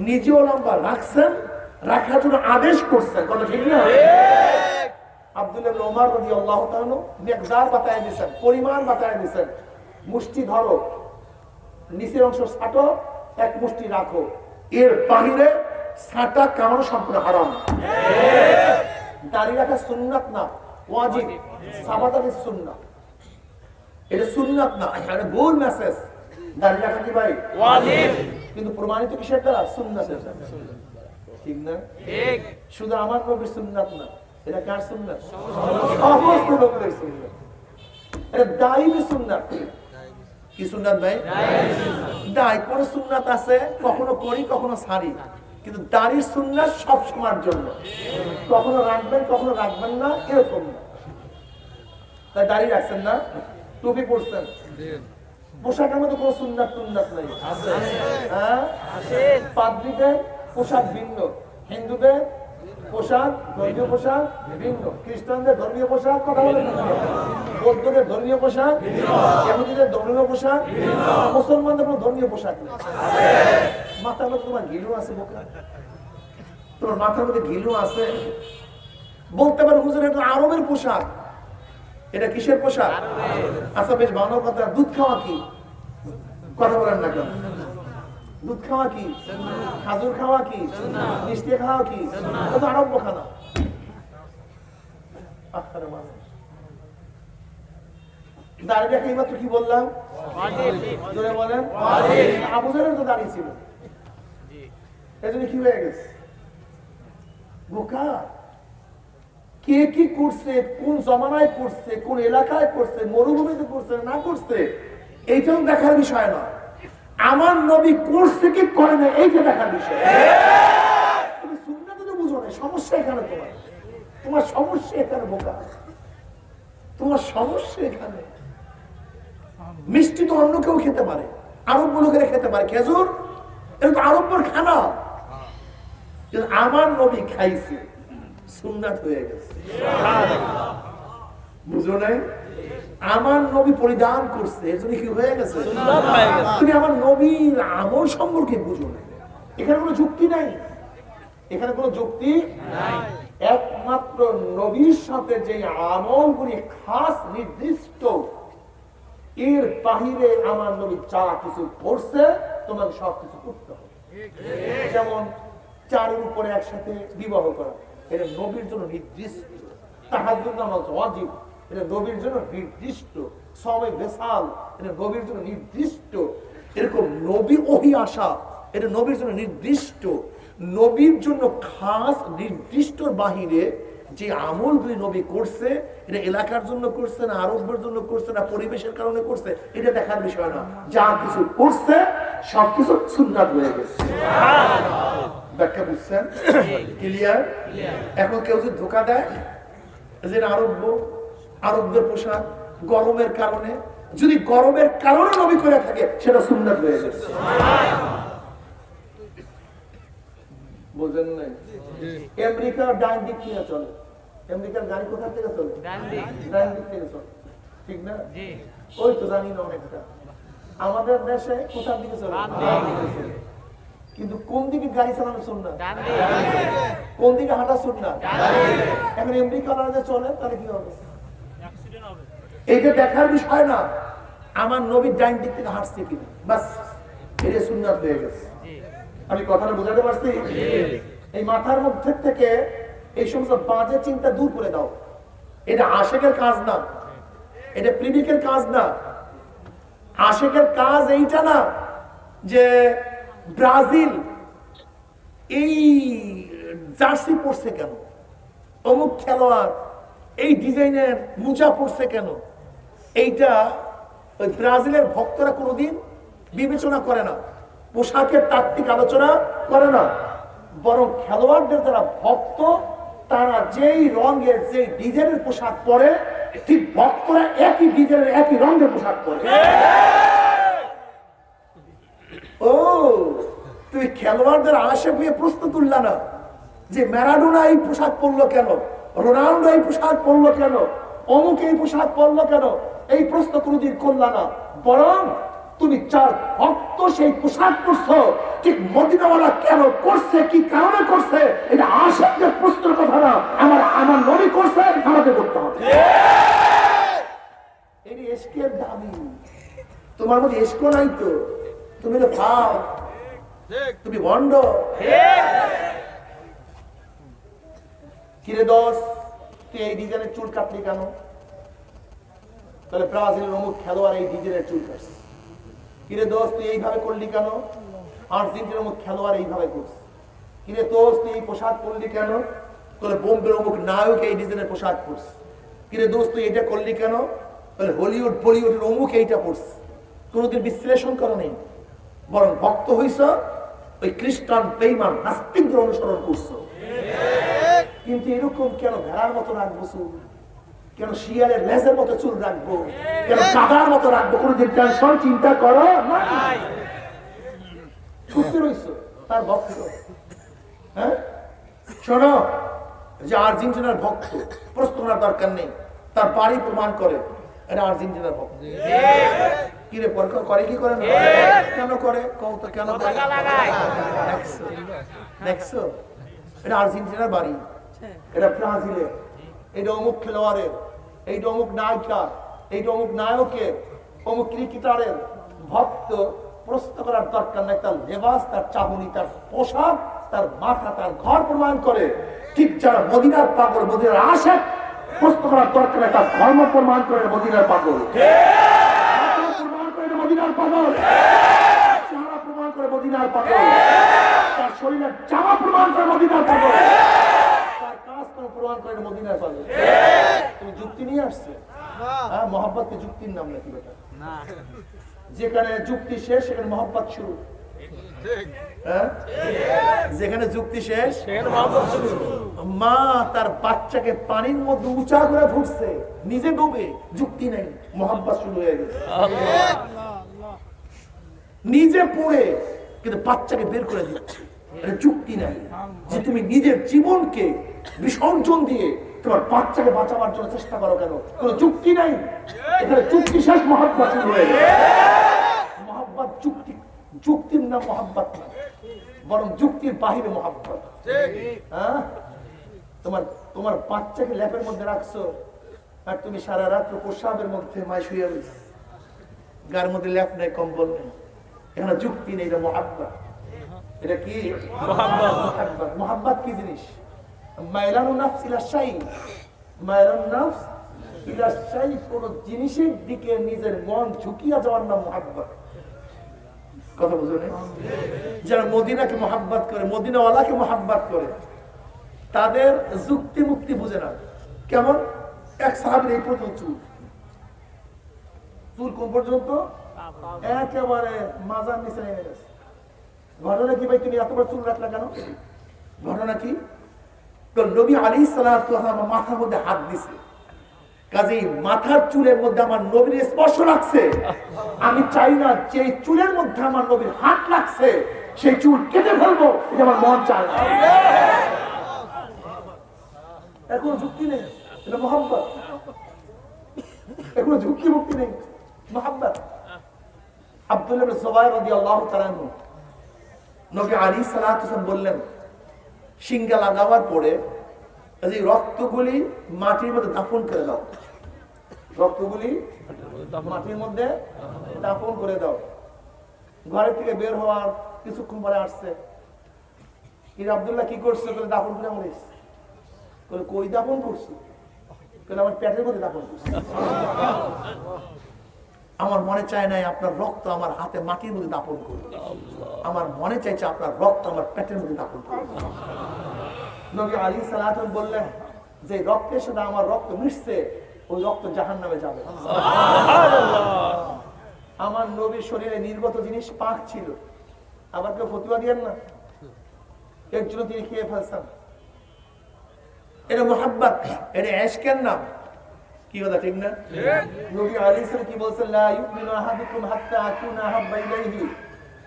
নিজেও লম্বা রাখছেন, রাখার জন্য আদেশ করছেন। কথা ঠিক না? আব্দুল্লাহ ইবনে ওমর রাদিয়াল্লাহু তাআলা মিকদার বাতায় দিয়েছেন, পরিমাণ বাতায় দিয়েছেন। মুষ্টি ধরো, নিচের অংশ ছাটো, এক মুষ্টি রাখো, এর বাহিরে ছাটা কামানো সম্পূর্ণ হারাম। দাড়ি রাখা সুন্নাত না, ওয়াজিব। সাবাতানি সুন্নাত, এটা সুন্নাত না, এটা ভুল মেসেজ। দাড়ি রাখা কি ভাই? ওয়াজিব। কিন্তু প্রমাণিত কিসের দ্বারা? সুন্নাতের দ্বারা। ঠিক না? ঠিক। শুধু আমার নবীর সুন্নাত না, এটা কার সুন্নাত? সমস্ত নবীর সুন্নাত। এটা দাইমি সুন্নাত। কি সুন্নাত ভাই? দাই কোন সুন্নাত আছে, কখনো করি কখনো ছাড়ি, কিন্তু দাড়ির সুন্নাত সব সময়ের জন্য। কখনো রাখবেন কখনো রাখবেন না, এরকম না। তাই দাড়ি রাখছেন না, টুপি পরছেন, পোশাকের মধ্যে কোনো সুন্নাত টুন্নাত নাই। হ্যাঁ, পাদ্রীদের পোশাক ভিন্ন, হিন্দুদের পোশাক, ধর্মীয় পোশাক ভিন্ন, খ্রিস্টানদের ধর্মীয় পোশাক, কথা বলেন না, বৌদ্ধদের ধর্মীয় পোশাক, ইহুদিদের ধর্মীয় পোশাক, মুসলমানদের কোনো ধর্মীয় পোশাক নেই। মাথার মধ্যে তোমার ঘিলু আছে, বোকা, তোমার মাথার মধ্যে ঘিলু আছে। বলতে পারো হুজুর এটা আরবের পোশাক। এটা কিসের পোশাক? আচ্ছা বেশ ভালো কথা, দুধ খাওয়া কি? কথা বলেন না কেন? দুধ খাওয়া কি? খাজুর খাওয়া কি? মিষ্টি খাওয়া কি? এটা আরব্য খানা। দাঁড়িয়ে দেখে এইমাত্র কি বললাম? জোরে বলেন। আবু জাহেলের তো দাঁড়িয়ে ছিল, এজন্য কি হয়ে গেছে? বোকা। কে কি করছে, কোন জমানায় করছে, কোন এলাকায় করছে, মরুভূমিতে করছে না করছে, এইটাও দেখার বিষয় না। আমার নবী করছে কি করে না, এইটা দেখার বিষয়। তুমি সুন্নাত তো বুঝো না, সমস্যা এখানে। তোমার সমস্যা এখানে বোকা, তোমার সমস্যা এখানে। মিষ্টি তো অন্য কেউ খেতে পারে, আরব লোকেরা খেতে পারে, খেজুর এটা তো আরবের খানা। আমার নবী খাইছে, সুন্নাত হয়ে গেছে। বুঝো নাই? আমার নবী পরিধান করছে, এর জন্য কি হয়ে গেছে? তুমি আমার নবীর আমল সম্পর্কে বুঝো না। এখানে কোনো যুক্তি নাই, এখানে কোনো যুক্তি নাই। একমাত্র নবীর সাথে যে আমলগুলি খাস নির্দিষ্ট, এর বাহিরে আমার নবী যা কিছু করছে তোমাকে সবকিছু করতে হবে। যেমন চারের উপরে একসাথে বিবাহ করা, এটা নবীর জন্য নির্দিষ্ট। তাহাজ্জুদ নামাজ ওয়াজিব, এটা নবীর জন্য নির্দিষ্ট। সওমে বেসাল, এটা নবীর জন্য নির্দিষ্ট। এরকম নবী ওহী আসা, এটা নবীর জন্য নির্দিষ্ট। নবীর জন্য খাস নির্দিষ্টর বাহিরে যে আমলগুলি নবী করছে, এটা এলাকার জন্য করছে না, আরবের জন্য করছে না, পরিবেশের কারণে করছে, এটা দেখার বিষয় না। যা কিছু করছে সবকিছু সুন্নাত হয়ে গেছে। ব্যাখ্যা বুঝছেন? ক্লিয়ার? এখন কেউ যদি ধোকা দেয় যে আরবদের পোশাক গরমের কারণে, যদি গরমের কারণে নবী করে থাকে, সেটা সুন্নাত হয়ে গেছে। বুঝেন নাই? আমেরিকার ডান দিক থেকে চলে, আমেরিকার গাড়ি কোথা থেকে চলে? ডান দিক থেকে চলে, ঠিক না? ওই তো জানি না অনেকটা। আমাদের দেশে কোথার দিকে চলে? কিন্তু কোন দিকে গাড়ি চালানো সুন্নাত, কোন দিকে হাঁটা সুন্নাত। এখন আমেরিকার যে চলে, তাহলে কি হবে? এইটা দেখার বিষয় না আমার নবী ডান দিক থেকে হাঁটছে কিনা, বাস এটা সুন্নাত হয়ে গেছে। আমি কথাটা বোঝাতে পারছি? এই মাথার মধ্যে থেকে এই সমস্ত বাজে চিন্তা দূর করে দাও। এটা আশেকের কাজ না, এটা প্রেমিকের কাজ না। আশেকের কাজ এইটা না যে ব্রাজিল এই জার্সি পরছে কেন, অমুক খেলোয়াড় এই ডিজাইনের মোজা পরছে কেন, এইটা ওই ব্রাজিলের ভক্তরা কোনোদিন বিবেচনা করে না, পোশাকের তাত্ত্বিক আলোচনা করে না। বরং খেলোয়াড়দের যারা ভক্ত তারা যেই রঙের যে ডিজাইনের পোশাক পরে ঠিক ভক্তরা একই ডিজাইনের একই রঙের পোশাক পরে। ও তুই খেলোয়াড়দের আশে পেয়ে প্রশ্ন তুললা না যে ম্যারাডোনা এই পোশাক পরলো কেন, রোনাল্ডো এই পোশাক পরলো কেন, অমুক এই পোশাক পরলো কেন, এই প্রশ্ন কোনোদিন করলা না। বরং তুমি চার ভক্ত সেই পোশাক পরছো, ঠিক মদিনাওয়ালা কেন করছে, কি কারণে করছে, এটা আশাদের প্রশ্নের কথা না, আমার নবী করছে, আমাকে করতে হবে। এই এশকের দাবি তোমার মধ্যে এশক নাই তো, তুমি তো ফাও, তুমি ভণ্ড। কিরে দোষ, তুই এই ডিজাইনের চুল কাটলি কেন? তাহলে ব্রাজিলের অমুক খেলোয়াড় এই ডিজাইনের চুল কাটছে। কিরে দোষ, তুই এইভাবে করলি কেন? আর্জেন্টিনার অমুক খেলোয়াড় এইভাবে করছে। কিরে দোষ, তুই এই পোশাক পরলি কেন? তাহলে বোম্বের অমুক নায়ক এই ডিজাইনের পোশাক পরছে। কিরে দোষ, তুই এটা করলি কেন? তাহলে হলিউড বলিউডের অমুক এইটা পরছে। কোনোদিন বিশ্লেষণ করো নেই, বরং ভক্ত হইছ ওই খ্রিস্টান বেঈমান নাস্তিকদের অনুসরণ করছো। কিন্তু এরকম কেন ভেড়ার মতো রাখবো চুল, কেন শিয়ালের লেজের মতো চুল রাখবো, কেন গাধার মতো রাখবো, কোনোদিন টেনশন চিন্তা করো না? ছুটতে রইছো তার ভক্ত। হ্যাঁ শোনো, যে আর্জেন্টিনার ভক্ত প্রশ্ন করার দরকার নেই, তার বাড়ি প্রমাণ করে এটা আর্জেন্টিনার ভক্ত। কিরে করে কি করে না, কেন করে কত, কেন দেখছো? এটা আর্জেন্টিনার বাড়ি, এটা ব্রাজিলের, এটা অমুক খেলোয়াড়ের, এইটা অমুক নায়িকার, এইটা অমুক নায়কের, অমুক ক্রিকেটারের ভক্ত। প্রশ্ন করার দরকার নাই, তার লেবাস, তার চাহনি, তার পোশাক, তার মাথা, তার ঘর প্রমাণ করে। ঠিক যারা মদিনার পাগল, মদিনার আশেক, প্রশ্ন করার দরকার নাই, তার ধর্ম প্রমাণ করে মদিনার পাগল, প্রমাণ করে মদিনার পাগল, চেহারা প্রমাণ করে মদিনার পাগল, তার শরীরের জামা প্রমাণ করে মদিনার পাগল, তার কাজ করে প্রমাণ করে মদিনার পাগল। তুমি যুক্তি নিয়ে আসছে? হ্যাঁ, মহব্বত কি যুক্তির নাম নাকি বেটা? যেখানে যুক্তি শেষ সেখানে মহব্বত শুরু। যেখানে যুক্তি শেষ মা তার বাচ্চাকে পানির মধ্যে উঁচা করে ফুটছে, নিজে ডুবে, যুক্তি নেই, মহব্বত শুরু হয়ে গেছে। নিজে পড়ে কিন্তু বাচ্চাকে বের করে দিচ্ছে, এটা যুক্তি নাই। যে তুমি নিজের জীবনকে বিসর্জন দিয়ে তোমার বাচ্চাকে বাঁচাবার জন্য চেষ্টা করো, কেন? কোনো যুক্তি নাই, এখানে যুক্তি শেষ, মহব্বত শুরু হয়ে গেছে। মহব্বত যুক্তি, যুক্তির নাম মহব্বত না, বরং যুক্তির বাহিরে মহব্বত। হ্যাঁ, তোমার বাচ্চাকে ল্যাপের মধ্যে রাখছো আর তুমি সারা রাত্র প্রসাবের মধ্যে মায় শুয়ে রয়েছে, গার মধ্যে ল্যাপ নেই, কম্বল নেই, এখানে যুক্তি নেই, এটা মহব্বত। এটা কি মহব্বত? মহব্বত কি জিনিস? মাইলানু নাফস ইলা শাই, মাইলানু নাফস ইলা শাই, কোন জিনিসের দিকে নিজের মন ঝুঁকিয়া যাওয়ার নাম মহব্বত। কথা বুঝুন, যারা মদিনাকে মহাব্বত করে, মদিনাওয়ালাকে মহাব্বত করে, তাদের যুক্তি মুক্তি বুঝে না। কেমন? এক সাহাবীর এই পর্যন্ত চুল, চুল কোন পর্যন্ত? একেবারে মাজার নিচে নেমে গেছে। ঘটনা কি ভাই, তুমি এতবার চুল রাখলা কেন? ঘটনা কি? তো নবী আলাইহিস সালাতু ওয়াস সালাম মাথার মধ্যে হাত দিছে, কাজেই মাথার চুলের মধ্যে আমার নবীর স্পর্শ লাগছে। আমি চাই না যে চুলের মধ্যে আমার নবীর হাত লাগছে সেই চুল কেটে ফেলবো, এটা আমার মন চায় না। এখন যুক্তি নেই, এটা মহব্বত। এখন যুক্তি মুক্তি নেই, মহব্বত। আব্দুল্লাহ ইবনে জুবাইর রাদিয়াল্লাহু তাআলা আনহু, নবী আলাইহিস সালাতু ওয়াস সালাম বললেন, সিংহা লাগাবার পরে এই রক্তগুলি মাটির মধ্যে দাফন করে দাও, রক্তগুলি মাটির মধ্যে দাফন করে দাও। ঘরের থেকে বের হওয়ার কিছুক্ষণ পরে আসছে, আব্দুল্লাহ কি করছে? বলে দাফন করে মরিস। বলে কই দাফন করছি? বলে আমার পেটের মধ্যে দাফন করছি। আমার মনে চায় নাই আপনার রক্ত আমার হাতে মাটির মধ্যে দাফন করুন, আমার মনে চাইছে আপনার রক্ত আমার পেটের মধ্যে দাফন করুন। নবী আলাইহিস সালাতু বললেন, যে রক্তের সাথে আমার রক্ত মিশছে ওই রক্ত জাহান্নামে যাবে। আমার নবীর শরীরে নির্গত জিনিস পাক ছিল, আবার কেউ ফতোয়া দিয়েন না। এর জন্য তিনি খেয়ে ফেলছেন। এটা মোহাব্বত, এটা ইশকের নাম। কি কথা ঠিক না? নবী আলাইহিস সালাম কি বলেছেন, লা ইউমিনু আহাদুকুম হাত্তা আকুনা আহাব্বা ইলাইহি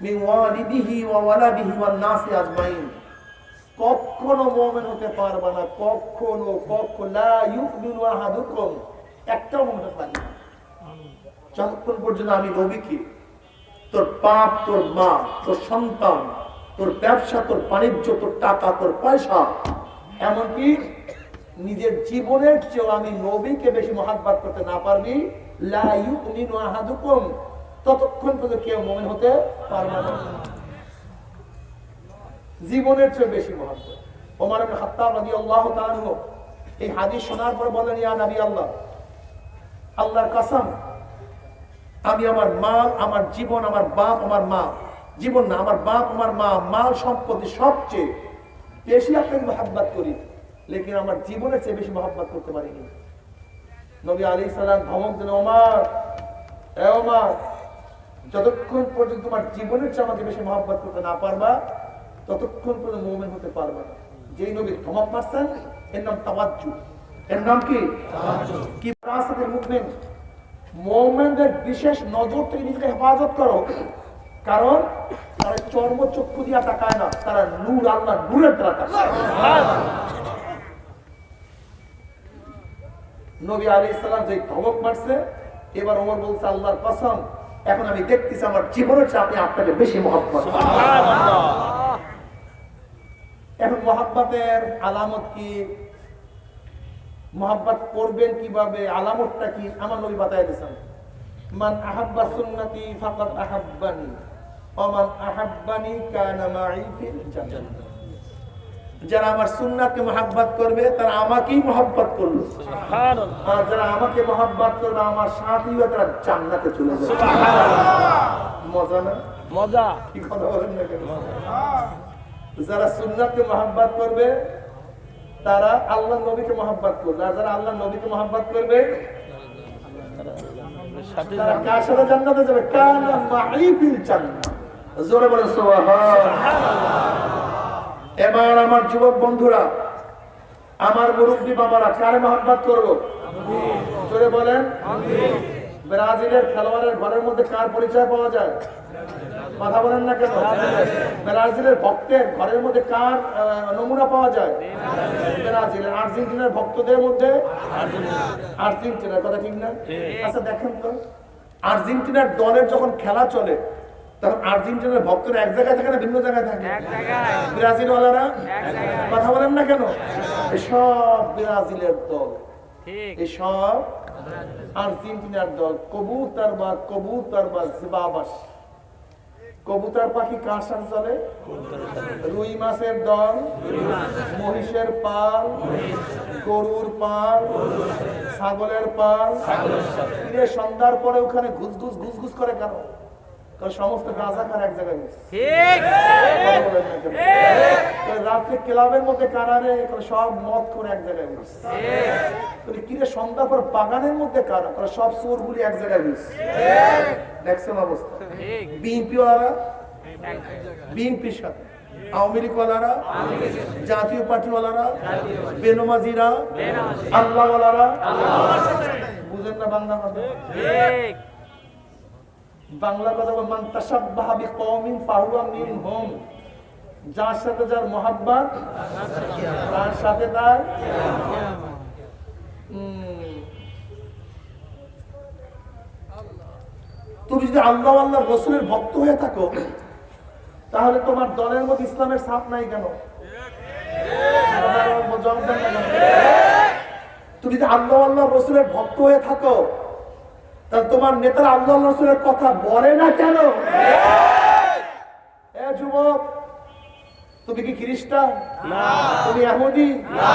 মিন ওয়ালিদিহি ওয়া ওয়ালাদিহি ওয়ান নাসি আজমাইন। কখনো মুমিন হতে পারবে না, কখনো লা ইউমিনু আহাদুকুম, একটাও মুমিন হতে পারবে না যতক্ষণ পর্যন্ত আমি নবীকে, তোর বাপ, তোর মা, তোর সন্তান, তোর ব্যবসা, তোর বাণিজ্য, তোর টাকা, তোর পয়সা, এমনকি নিজের জীবনের চেয়েও আমি নবীকে বেশি মহাব্বত করতে না পারবি, লা ইউমিনু আহাদুকুম, ততক্ষণ পর্যন্ত কেউ মুমিন হতে পারবে না। জীবনের চেয়ে বেশি মহাব্বত। ওমর ইবনে খাত্তাব রাদিয়াল্লাহু তাআলা আনহু এই হাদিস শোনার পর বলেন, ইয়া নবী আল্লাহ, আল্লাহর কসম, আমি আমার মাল, আমার জীবন, আমার বাপ, আমার মা, জীবন না, আমার বাপ, আমার মা, মাল সম্পত্তি সবচেয়ে বেশি আপনাকে মহাব্বত করি, লেকিন আমার জীবনের চেয়ে বেশি মহাব্বত করতে পারিনি। নবী আলাইহিস সালাম ধমক দিলেন, ওমর, এ ওমর, যতক্ষণ পর্যন্ত তোমার জীবনের চেয়ে আমাকে বেশি মহাব্বত করতে না পারবা, ততক্ষণ পর্যন্ত মুমিন হতে পারবা না। যেই নবী ধমক মারছেন, এর নাম তাওয়াজ্জু। এর নাম কি? তাওয়াজ্জু। কি রাসূলের মুমিন, মুমিনদের বিশেষ নজর থেকে নিজেকে হেফাজত করো, কারণ তারা চর্মচক্ষু দিয়া তাকায় না, তারা নূর, আল্লাহ নূরের দ্বারা তাকায়। নবী আলাইহিস সালাম যে ধমক মারছে, এবার ওমর বলছে, আল্লাহর কসম, এখন আমি দেখতেছি আমার জীবনের চেয়ে আপনি আপনাকে বেশি মহব্বত। সুবহানাল্লাহ। এখন মহব্বতের আলামত কি? মহব্বত করবেন কিভাবে, আলামতটা কি? আমার নবী বাতায় দিয়েছেন, মান আহাব্বা সুন্নতি ফাকাদ আহাব্বানি ওয়া মান আহাব্বানি কানা মাই ফিল জান্নাহ। যারা আমার সুন্নাতকে মহব্বত করবে তারা আমাকেই মহব্বত করলো, সুবহানাল্লাহ। আর যারা আমাকে মহব্বত করবে আমার সাথী হয়ে তারা জান্নাতে চলে যাবে, সুবহানাল্লাহ। মজা না? মজা। কি কথা বলেন না কেন? যারা সুন্নাতকে মহব্বত করবে তারা আল্লাহ নবীকে মহব্বত করবে, আর যারা আল্লাহ নবীকে মহব্বত করবে তারা কার সাথে জান্নাতে যাবে? কানা মাই ফিল জান্নাহ। জোরে বলেন সুবহানাল্লাহ। এবার আমার যুবক বন্ধুরা, আমার মুরব্বী বাবারা, কারে মহব্বত করব? জোরে বলেন। ব্রাজিলের খেলোয়াড়ের ঘরের মধ্যে কার পরিচয় পাওয়া যায়? কথা বলেন না কেন? ব্রাজিলের ভক্তের ঘরের মধ্যে কার নমুনা পাওয়া যায়? ব্রাজিলের। আর্জেন্টিনার ভক্তদের মধ্যে আর্জেন্টিনার, কথা ঠিক না? আচ্ছা দেখেন তো, আর্জেন্টিনার দলের যখন খেলা চলে তখন আর্জেন্টিনার ভক্তরা এক জায়গায় থাকে না ভিন্ন জায়গায় থাকে? ব্রাজিল ওয়ালারা, কথা বলেন না কেন? এসব ব্রাজিলের দল, এসব আর্জেন্টিনার দল। কবুতর বা জিবাবাস, কবুতর পাখি কার সাথে চলে? রুই মাছের দল, মহিষের পাল, গরুর পাল, ছাগলের পাল। সন্ধ্যার পরে ওখানে ঘুস করে কেন? সমস্ত গাঁজাখার এক জায়গায় রাত্রে ক্লাবের মধ্যে কারারে সব মদ করে এক জায়গায় কিরে, সন্ধ্যা পর বাগানের মধ্যে কারা, সব চোরগুলি এক জায়গায় দেখছেন অবস্থা। বিএনপি ওয়ালারা বিএনপির সাথে, আওয়ামী লীগ ওয়ালারা, জাতীয় পার্টি ওয়ালারা, বেনমাজিরা, আল্লাহ ওয়ালারা। বুঝেন না বাংলা কথা? বাংলা কথা বলে, মান তাশাব্বাহা বিকওমিন ফাহুয়া মিনহুম। যার সাথে যার মহব্বত তার সাথে তার। তুমি যদি আল্লাহ আল্লাহ রাসূলের ভক্ত হয়ে থাকো তাহলে তোমার দলের মধ্যে ইসলামের ছাপ নাই কেন? তুমি যদি আল্লাহ আল্লাহ রাসূলের ভক্ত হয়ে থাকো তাহলে তোমার নেতারা আল্লাহ রাসূলের কথা বলে না কেন? এ যুবক, তুমি কি খ্রিস্টান? না। তুমি ইহুদি? না।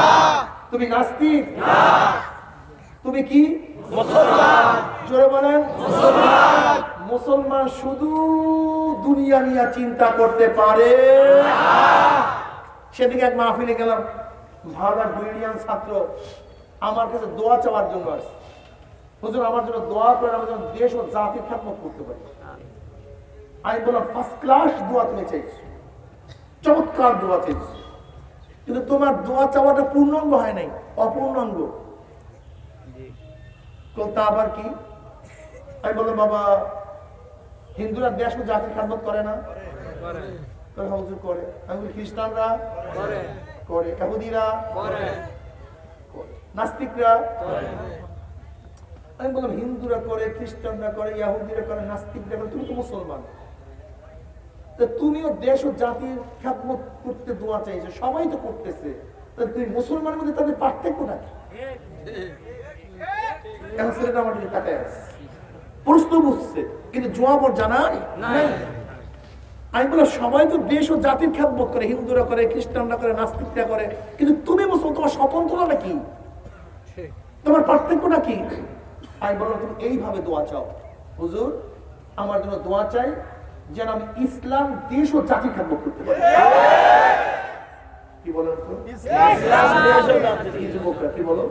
তুমি নাস্তিক? না। তুমি কি? মুসলমান। জোরে বলেন মুসলমান। মুসলমান শুধু দুনিয়া নিয়ে চিন্তা করতে পারে না। সেদিকে এক মাহফিলে গেলাম, ভারত ব্রিলিয়ান ছাত্র আমার কাছে দোয়া চাওয়ার জন্য আসছে। হুজুর আমার জন্য দোয়া করেন, আমার জন্য দেশ ও জাতির খেদমত করতে পারি। আমি বললাম, ফার্স্ট ক্লাস দোয়া তুমি চাইছো, চমৎকার দোয়া চাইছো। কিন্তু তোমার দোয়া চাওয়াটা পূর্ণাঙ্গ হয় নাই, অপূর্ণাঙ্গ। তা আবার কি? আমি বললাম বাবা, হিন্দুরা দেশ ও জাতির খেদমত করে না? করে। আমি বলি খ্রিস্টানরা করে, ইহুদিরা করে, নাস্তিকরা। আমি বললাম হিন্দুরা করে, খ্রিস্টানরা করে, ইহুদিরা করে, নাস্তিকরা করে, তুমি তো মুসলমান, তুমিও দেশ ও জাতির খেদমত করতে দোয়া চাইছো, সবাই তো করতেছে, তুমি মুসলমানের মধ্যে তাদের পার্থক্যটা কি? এখন ছেলেটা আমার দিকে তাকায় আছে, প্রশ্ন বুঝছে কিন্তু জবাব ওর জানা নাই। আমি বললাম সবাই তো দেশ ও জাতির খেদমত করে, হিন্দুরা করে, খ্রিস্টানরা করে, নাস্তিকরা করে, কিন্তু তুমি মুসলমান, তোমার স্বতন্ত্রতা কি? তোমার পার্থক্যটা কি? আমি বললাম তুমি এইভাবে দোয়া চাও, হুজুর আমার জন্য দোয়া চাই যেন আমি ইসলাম দেশ ও জাতির খেদমত করতে পারি। কি বলেন তো? কি বলো?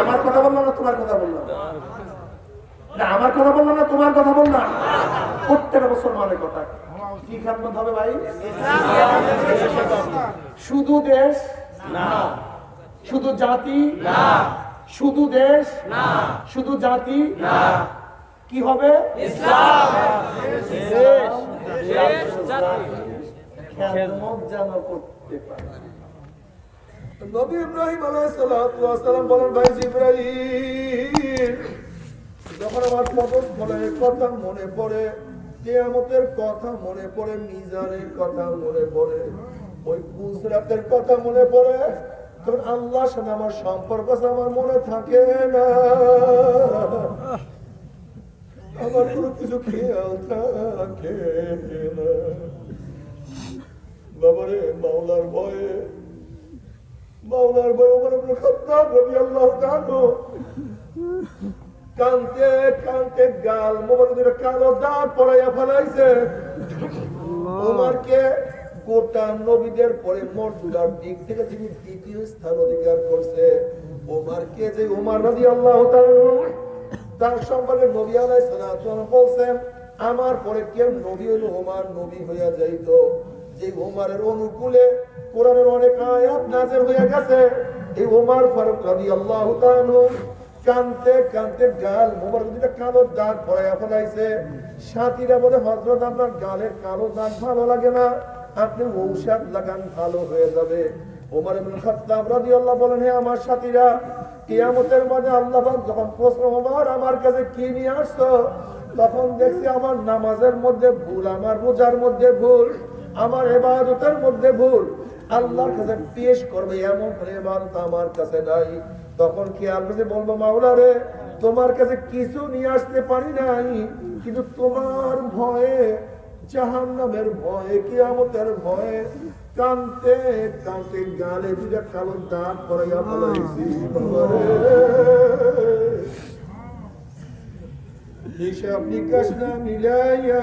আমার কথা বললাম না তোমার কথা বললাম? আমার কথা বললাম না তোমার কথা বললাম? প্রত্যেকটা মুসলমানের কথা। কি খেদমত হবে ভাই? শুধু দেশ না, শুধু জাতি না, শুধু দেশ না, শুধু জাতি না, কি হবে? ইসলাম খেদমত যেন করতে পারে। নবী ইব্রাহিম আলাইহিস সালাম বলেন, ভাই জিবরাইল, যখন আমার পদস্থলের কথা মনে পড়ে, কিয়ামতের কথা মনে পড়ে, মিজানের কথা মনে পড়ে, ওই পুসরাতের কথা মনে পড়ে, তখন আল্লাহর সাথে আমার সম্পর্ক আমার মনে থাকে না, আমার কোনো কিছু খেয়াল থাকে না। বাবারে মাওলার ভয়ে ওমর ইবনে খাত্তাব রাদিয়াল্লাহু তাআলা কানতে কানতে গাল মোবারকের কালো দাগ পড়াইয়া ফেলাইছে। ওমরকে গোটা নবীদের পরে মর্যাদার দিক থেকে যিনি দ্বিতীয় স্থান অধিকার করছে, ওমরকে যে ওমর রাদিয়াল্লাহু তাআলা তার সম্পর্কে নবী আলাইহিস সালাম বলছেন, আমার পরে কেউ নবী হইল ওমর নবী হইয়া যাইত। যে ওমরের অনুকূলে কোরআনের অনেক আয়াত নাযিল হয়ে গেছে, এই ওমর ফারুক রাদিয়াল্লাহু তাআলা কানতে কানতে গাল মোবারক দুইটা কালো দাগ পড়াইয়া ফেলাইছে। সাথীরা বলে, হযরত আপনার গালের কালো দাগ ভালো লাগে না, আপনি ঔষধ লাগান ভালো হয়ে যাবে। ওমর ইবনে খাত্তাব রাদিয়াল্লাহু বলেন, হে আমার সাথীরা, কিয়ামতের মাঠে আল্লাহ পাক যখন প্রশ্ন, ওমর আমার কাছে কি নিয়ে আসছো? তখন দেখছি আমার নামাজের মধ্যে ভুল, আমার রোজার মধ্যে ভুল, আমার ইবাদতের মধ্যে ভুল, আল্লাহর কাছে পেশ করবে এমন ইবাদত আমার কাছে নাই। তখন কি আল্লাহকে বলবো, মাওলা রে, তোমার কাছে কিছু নিয়ে আসতে পারি নাই, কিন্তু তোমার ভয়ে, জাহান্নামের ভয়ে, কিয়ামতের ভয়ে কানতে কানতে গালে দুইটা কালো দাগ পড়াইয়া ফেলাইছি। হিসাব নিকাশ না মিলাইয়া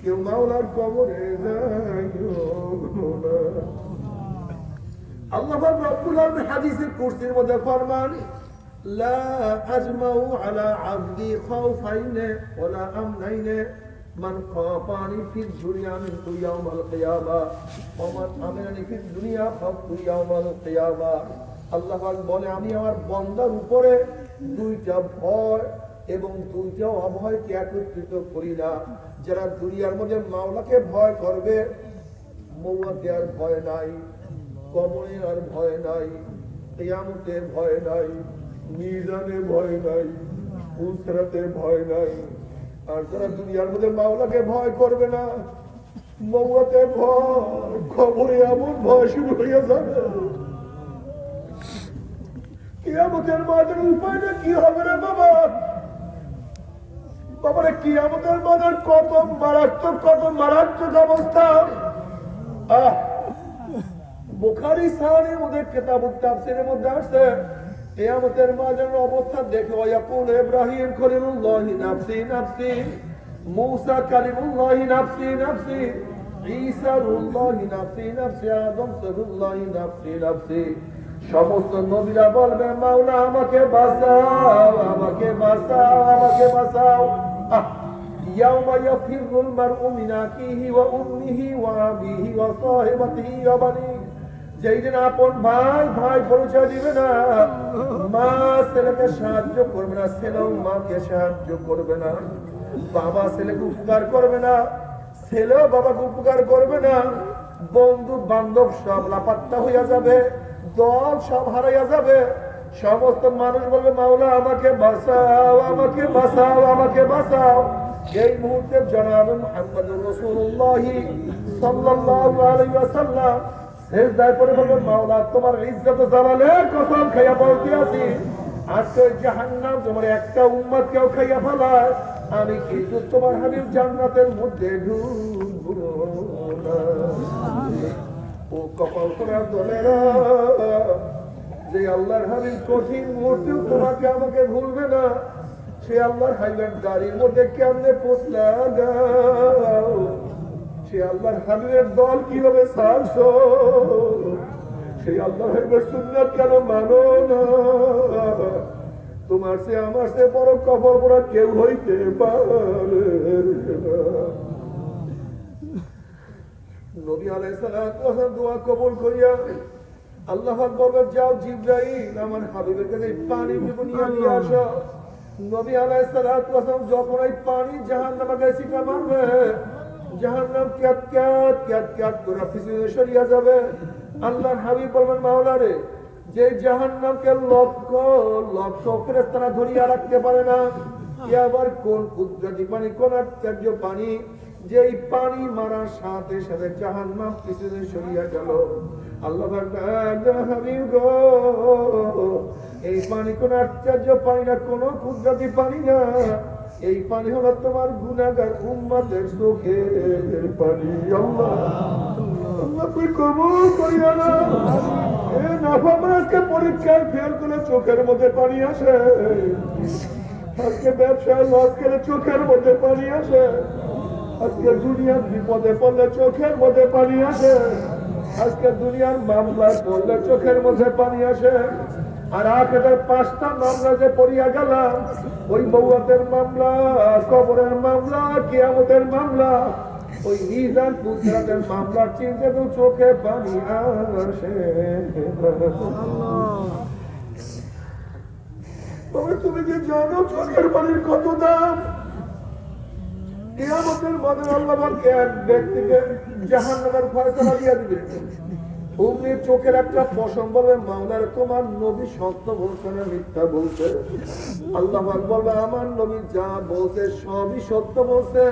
কেউ মাওলার কবরে যাইও না। আল্লাহ রাব্বুল আলামিন হাদিসের কুরসির মধ্যে ফরমান, লা আজমাউ আলা আবদি খাউফাইনে ওয়ালা আমনাইনে মান খাফানি ফিদ দুনিয়া মিন ইয়াউমাল কিয়ামা ওয়া মান আমানানি ফিদ দুনিয়া খাফু ইয়াউমাল কিয়ামা। আল্লাহ পাক বলে, আমি আমার বান্দার উপরে দুইটা ভয় এবং দুইটা অভয়কে একত্রিত করি না। যারা দুনিয়ার মধ্যে মাওলাকে ভয় করবে, মওলাকে আর ভয় নাই, কবরের আর ভয় নাই, কিয়ামতের ভয় নাই, মিজানের ভয় নাই, উসরাতের ভয় নাই। আর যারা দুনিয়ার মধ্যে মাওলাকে ভয় করবে না, মওলাতে ভয়, কবরে এমন ভয় শুরু হয়ে যাবে, কিয়ামতের মাঝের উপায়টা কি হবে রে বাবা? বাবারে কিয়ামতের মাঝের কত মারাত্মক অবস্থা। বুখারী সাহিহের মধ্যে কিতাবুত তাফসীরের মধ্যে আছে, কিয়ামতের মাঝের অবস্থা দেখে, ওয়াকুল ইব্রাহিম খলিলুল্লাহি নাফসি নাফসি, মূসা কালিমুল্লাহি নাফসি নাফসি, ঈসা রুহুল্লাহি নাফসি নাফসি, আদম সরুল্লাহি নাফসি নাফসি। সমস্ত নবীরা বলবে, মাওলা আমাকে বাঁচাও, আমাকে বাঁচাও, আমাকে বাঁচাও। ইয়াউমা ইয়াফিরুল মারউ মিন আখিহি ওয়া উম্মিহি ওয়া আবিহি ওয়া সাহিবাতিহি ওয়া বানিহি, যেই দিন আপন ভাই ভাই পরিচয় দিবে না, মা ছেলেকে সাহায্য করবে না, ছেলেও মাকে সাহায্য করবে না, বাবা ছেলেকে উপকার করবে না, ছেলেও বাবাকে উপকার করবে না, বন্ধু বান্ধব সব লাপাত্তা হইয়া যাবে, দল সব হারাইয়া যাবে। সমস্ত মানুষ বলবে মাওলা আমাকে বাঁচাও, আমাকে বাঁচাও, আমাকে বাঁচাও। এই মুহূর্তে জনাব মুহাম্মদুর রাসূলুল্লাহ সাল্লাল্লাহু আলাইহি ওয়াসাল্লাম সিজদায় পড়ে বলবেন মাওলা তোমার ইজ্জত জালালের কসম খাইয়া বলতে আছি, আজকে জাহান্নাম তোমার একটা উম্মতকেও খাইয়া ফেলায়, আমি কিন্তু তোমার হাবিব জান্নাতের মধ্যে ঢুকবো না। ও কপাল করা দলেরা, যে আল্লাহর হাবিব কঠিন মুহূর্তেও তোমাকে আমাকে ভুলবে না, সে আল্লাহর হাবিবের গাড়ির মধ্যে কেমনে পোছলা দাও, সে আল্লাহর হাবিবের দল কিভাবে ছাড়ছো, সেই আল্লাহর হাবিবের সুন্নাত কেন মানো না? তোমার সে আমার সে বড় কবর পড়া কেউ হইতে পারে না। নবী আলাইহিস সালাতু ওয়াস সালাম দোয়া কবুল করিয়া আল্লাহ পাক বলবেন যাও জিবরাইল আমার হাবিবের কাছে পানি নিয়ে আসো। নবী আলাইহিস সালাতু ওয়াস সালাম যখন এই পানি জাহান্নামের কাছে ছিটা মারবে, জাহান্নাম ক্যাত ক্যাত ক্যাত ক্যাত করে পিছনে সরিয়া যাবে। আল্লাহর হাবিব বলবেন মাওলা রে, যে জাহান্নামকে লক্ষ লক্ষ ফেরেশতারা ধরিয়া রাখতে পারে না, আবার কোন কুদরতি পানি, কোন আশ্চর্য পানি, যেই পানি মারার সাথে সাথে জাহান্নাম পিছনে সরিয়া গেল। আল্লাহ হাবিব গো, এই পানি কোন আশ্চর্য পানি না, কোন কুদরতি পানি না, এই পানি হলো তোমার গুনাহগার উম্মতের চোখের পানি। আল্লাহ আল্লাহ তুই কবুল করিয়া না। আজকে পরীক্ষায় ফেল করে চোখের মধ্যে পানি আসে, আজকে ব্যবসায় লস করে চোখের মধ্যে পানি আসে, আজকে দুনিয়ার বিপদে পড়লে চোখের মধ্যে পানি আসে, আজকে দুনিয়ার মামলায় পড়লে চোখের মধ্যে পানি আসে। আর আখেরের 5টা মামলা যে পড়িয়া গেলাম, ওই মৌয়াতের মামলা, কবরের মামলা, কিয়ামতের মামলা, ওই মিজান পুত্রাদের মামলার চিন্তা তো চোখে পানি আসে। তুমি কি জানো চোখের পানির কত দাম? কিয়ামতের মাঠে আল্লাহ এক ব্যক্তিকে জাহান্নামের ফয়সালা দিয়া দিবে। অমনি চোখের একটা পশম বলবে মাওলার তোমার নবী সত্য বলছে না মিথ্যা বলছে? আল্লাহ বলবে আমার নবী যা বলছে সবই সত্য বলছে,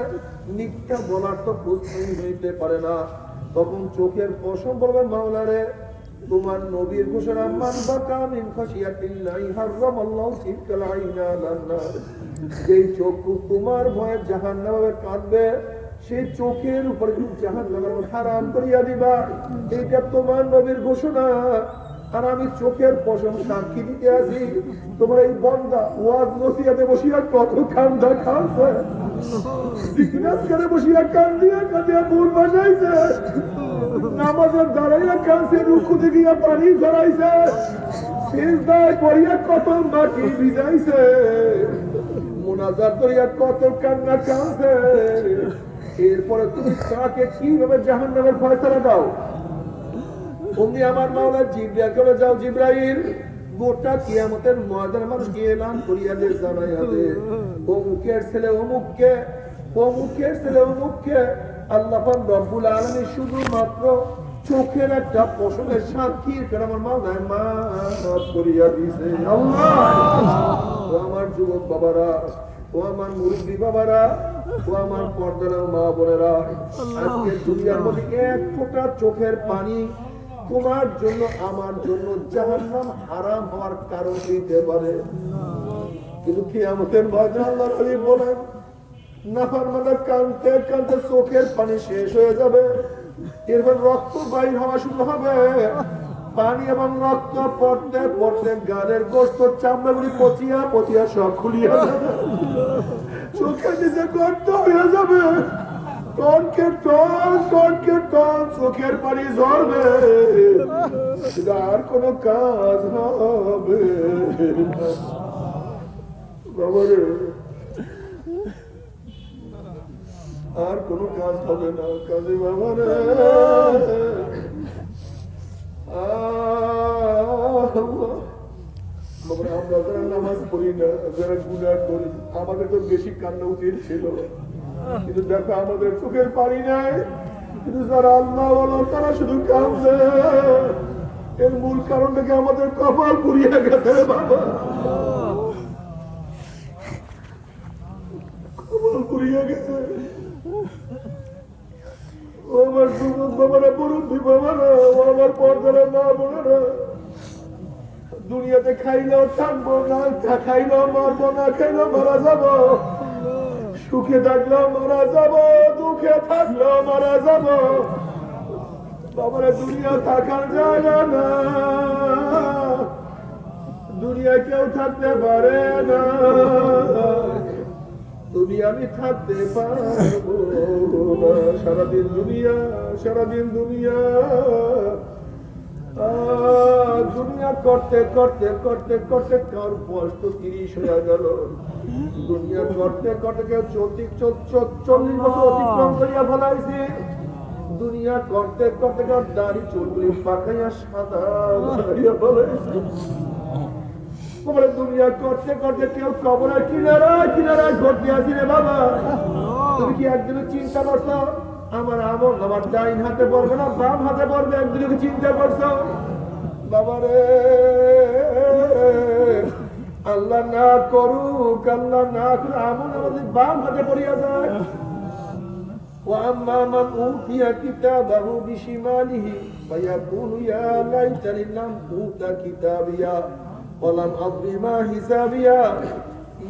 মিথ্যা বলার তো প্রশ্নই হইতে পারে না। তখন চোখের পশম বলবে মাওলারে তোমার নবীর ঘোষণা মান বাকা মিন খাশিয়াতিল্লাহি হারামাল্লাহু তিলকাল আইনা আলান নার, যেই চক্ষু তোমার ভয়ে জাহান্নামে কাঁদবে, সেই চোখের উপরে জাহান্নাম হারাম করিয়া দিবা, এটা তোমার নবীর ঘোষণা। আর আমি চোখের পশম সাক্ষী দিতে আছি, তোমার এই বান্দা ওয়াজ নসিহতে বসিয়া কত কান্দা খাচ্ছে, জিজ্ঞাস করে বসিয়া কান্দিয়া কান্দিয়া ভুল বাসাইছে, নামাজের দাঁড়াইয়া কাঁদছে, রুকুতে গিয়া পানি ঝরাইছে, সিজদায় পড়িয়া কত মাটি ভিজাইছে, মুনাজাত করিয়া কত কান্না কাঁদছে। এরপরে তুমি তাকে কিভাবে জাহান্নামের ফয়সালা দাও? অমনি আমার মাওলা জিবরাইলকে বলে যাও জিবরাইল, গোটা কিয়ামতের ময়দানে মানুষকে এলান করিয়া দে, জানাইয়া দে অমুকের ছেলে অমুককে, অমুকের ছেলে অমুককে আল্লাহ পাক রব্বুল আলামিন শুধুমাত্র চোখের একটা পশমের সাক্ষীর কারণে আমার মাওলায় মাফ করিয়া দিয়েছে। আল্লাহ, ও আমার যুবক বাবারা, ও আমার মুরব্বী বাবারা, ও আমার পর্দার মা বোনেরা, আজকে দুনিয়ার মধ্যে এক ফোঁটা চোখের পানি তোমার জন্য আমার জন্য জাহান্নাম হারাম হওয়ার কারণ হইতে পারে। কিন্তু কিয়ামতের ময়দানে আল্লাহর হাবিব বলেন নাফরমানরা কাঁদতে কাঁদতে চোখের পানি শেষ হয়ে যাবে, এরপর রক্ত বাইর হওয়া শুরু হবে, পানি এবং রক্ত পড়তে পড়তে গালের গোশত চামড়াগুলি পচিয়া পচিয়া সব খুলিয়া যাবে, চোখের নিচে গর্ত হয়ে যাবে, টনকে টন চোখের পানি ঝরবে, আর কোনো কাজ হবে না। আর কোনো কাজ হবে না। কাজে বাবা রে আমরা যারা নামাজ পড়ি না, যারা গুনাহ করি, আমাদের তো বেশি কান্না উচিত ছিল, কিন্তু দেখো আমাদের চোখের পানি নাই, কিন্তু যারা আল্লাহ বলো তারা শুধু কাঁদছে। এর মূল কারণটাকে আমাদের কপাল পুড়িয়ে গেছে বাবা, কপাল পুড়িয়ে গেছে। ও আমার যুবক বাবারা, মুরব্বী বাবারা, ও আমার পর্দারা মা বোনেরা, দুনিয়াতে খাইলেও থাকবো, না খাইলেও মারবো, না খাইলেও মারা যাবো, সুখে থাকলেও মারা যাবো, দুঃখে থাকলেও মারা যাবো। বাবারা দুনিয়া থাকার জায়গা না, দুনিয়া কেউ থাকতে পারে না, দুনিয়া আমি থাকতে পারবো না। সারাদিন দুনিয়া, সারাদিন দুনিয়া, দুনিয়া করতে করতে করতে করতে কার বয়স তো 30 হয়ে গেল। দুনিয়া করতে করতে কেউ 40 বছর অতিক্রম করিয়া ফেলাইছে। দুনিয়া করতে করতে কেউ দাড়ি চুলগুলি পাকাইয়া সাদা বানাইয়া ফেলাইছে। দুনিয়া করতে করতে কেউ কবরের কিনারায় কিনারায় ঘটতে আসি রে বাবা। তুমি কি একদিনও চিন্তা করছো আমার আমল আমার ডাইন হাতে পড়বে না বাম হাতে পড়বে? একদিনও কি চিন্তা করছো? বাবারে আল্লাহ না করুক, আল্লাহ না করুক, আমল আমাদের বাম হাতে পড়িয়া যায়। وأما من أوتي كتابه بشماله فيقول يا ليتني لم أوت كتابيا ولم أدر ما حسابيا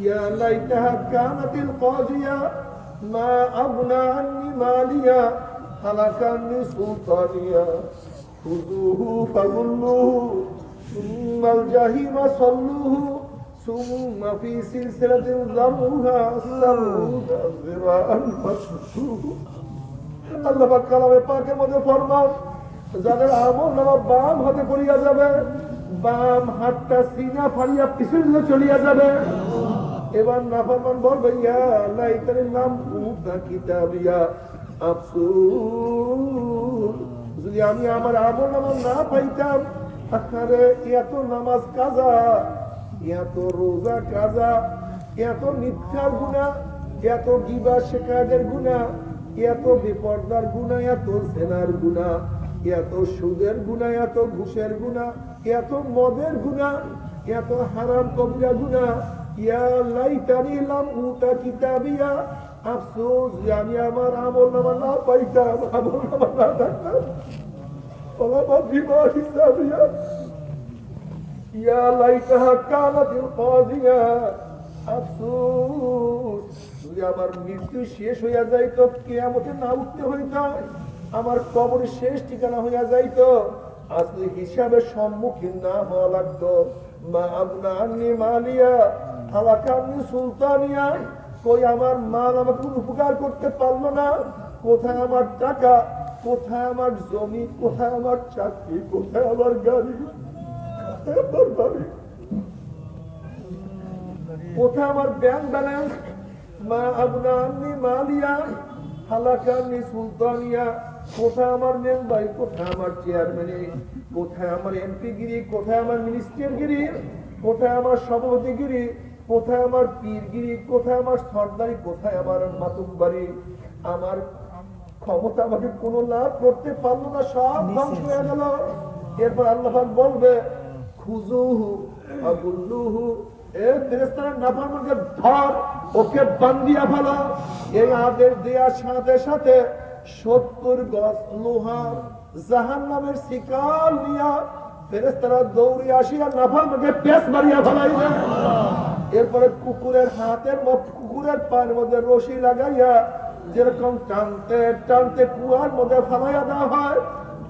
يا ليتها كانت القاضية ما أغنى عني ماليا هلك عني سلطانيا خذوه فغلوه ثم الجحيم صلوه ثم في سلسلة ذرعها 70 ذراعا فاسلكوه। আল্লাহ পাক কালামে পাকের মধ্যে ফরমান, যাদের আমল নামা বাম হাতে পড়িয়া যাবে, বাম হাতটা সিনা ফাড়িয়া পিছনে চলিয়া যাবে। এবার নাফরমান বলবে ইয়া লাইতানি লাম উতা কিতাবিয়া, আফসোস যদি আমি আমার আমল নামা না পাইতাম। আরে এত নামাজ কাজা, এত রোজা কাজা, এত মিথ্যার গুনাহ, এত গিবা শেখায়ের গুনাহ, এত বেপরদার গুনাহ, এত জেনার গুনাহ, এত সুদের গুনাহ, এত ঘুষের গুনাহ, এত মদের গুনাহ, এত হারাম কবিরা গুনাহ। ইয়া লাইতানি লাম উতা কিতাবিয়া, আফসোস যে আমি আমার আমল নামা না পাইতাম, আমল নামা না থাকতাম। ওয়া বিমা হিসাবিয়া ইয়া লাইতাহা কানাতিল কাযিয়া, আফসোস যদি আমার মৃত্যু শেষ হইয়া যাইতো, কিয়ামতে না উঠতে হইতো, আমার কবরের শেষ ঠিকানা হইয়া যাইতো, আজকে হিসাবের সম্মুখীন না হওয়া লাগতো। মা আবনা আন্নি মালিয়া হালাকা আন্নি সুলতানিয়া, কই আমার মাল আমাকে কোনো উপকার করতে পারলো না। কোথায় আমার টাকা, কোথায় আমার জমি, কোথায় আমার চাকরি, কোথায় আমার গাড়ি, কোথায় আমার ব্যাংক ব্যালেন্স? মা আবনা আন্নি মালিয়া হালাকা আন্নি সুলতানিয়া, কোথায় আমার মেম্বারি, কোথায় আমার চেয়ারম্যানি, কোথায় আমার এমপি গিরি, কোথায় আমার মিনিস্টার গিরি, কোথায় আমার সভাপতিগিরি, কোথায় আমার পীরগিরি, কোথায় আমার সর্দারি, কোথায় আমার মাতুব্বারি। আমার ক্ষমতা আমাকে কোনো লাভ করতে পারলো না, সব ধ্বংস হয়ে গেল। এরপর আল্লাহ পাক বলবে খুজুহু আগুল্লুহু, এ ফেরেশতারা নাফরমানকে ধর, ওকে বান্ধিয়া ফেলো। এই আদেশ দেওয়ার সাথে সাথে 70 গজ লোহার জাহান্নামের শিকাল নিয়া ফেরেশতারা দৌড়ে আসিয়া নাফরমানকে পেশ মারিয়া ফেলাইবে। এরপরে কুকুরের হাতের কুকুরের পায়ের মধ্যে রশি লাগাইয়া যেরকম টানতে টানতে কুয়ার মধ্যে ফালাইয়া দেওয়া হয়,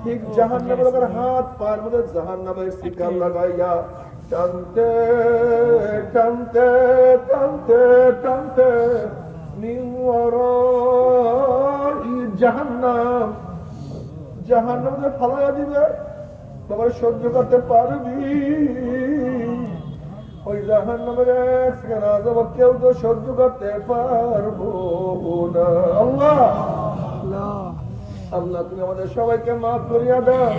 ঠিক জাহান্নামের লোকের হাত পায়ের মধ্যে জাহান্নামের শিকাল লাগাইয়া টানতে টানতে টানতে টানতে জাহান্নাম জাহান্নামে ফালাইয়া দিবে। বাবার সহ্য করতে পারবি? ওই ওই জাহান্নামের এক সেকেন্ড আযাব কেউ তো সহ্য করতে পারবো না। আল্লাহ আল্লাহ তুমি আমাদের সবাইকে মাফ করিয়া দাও।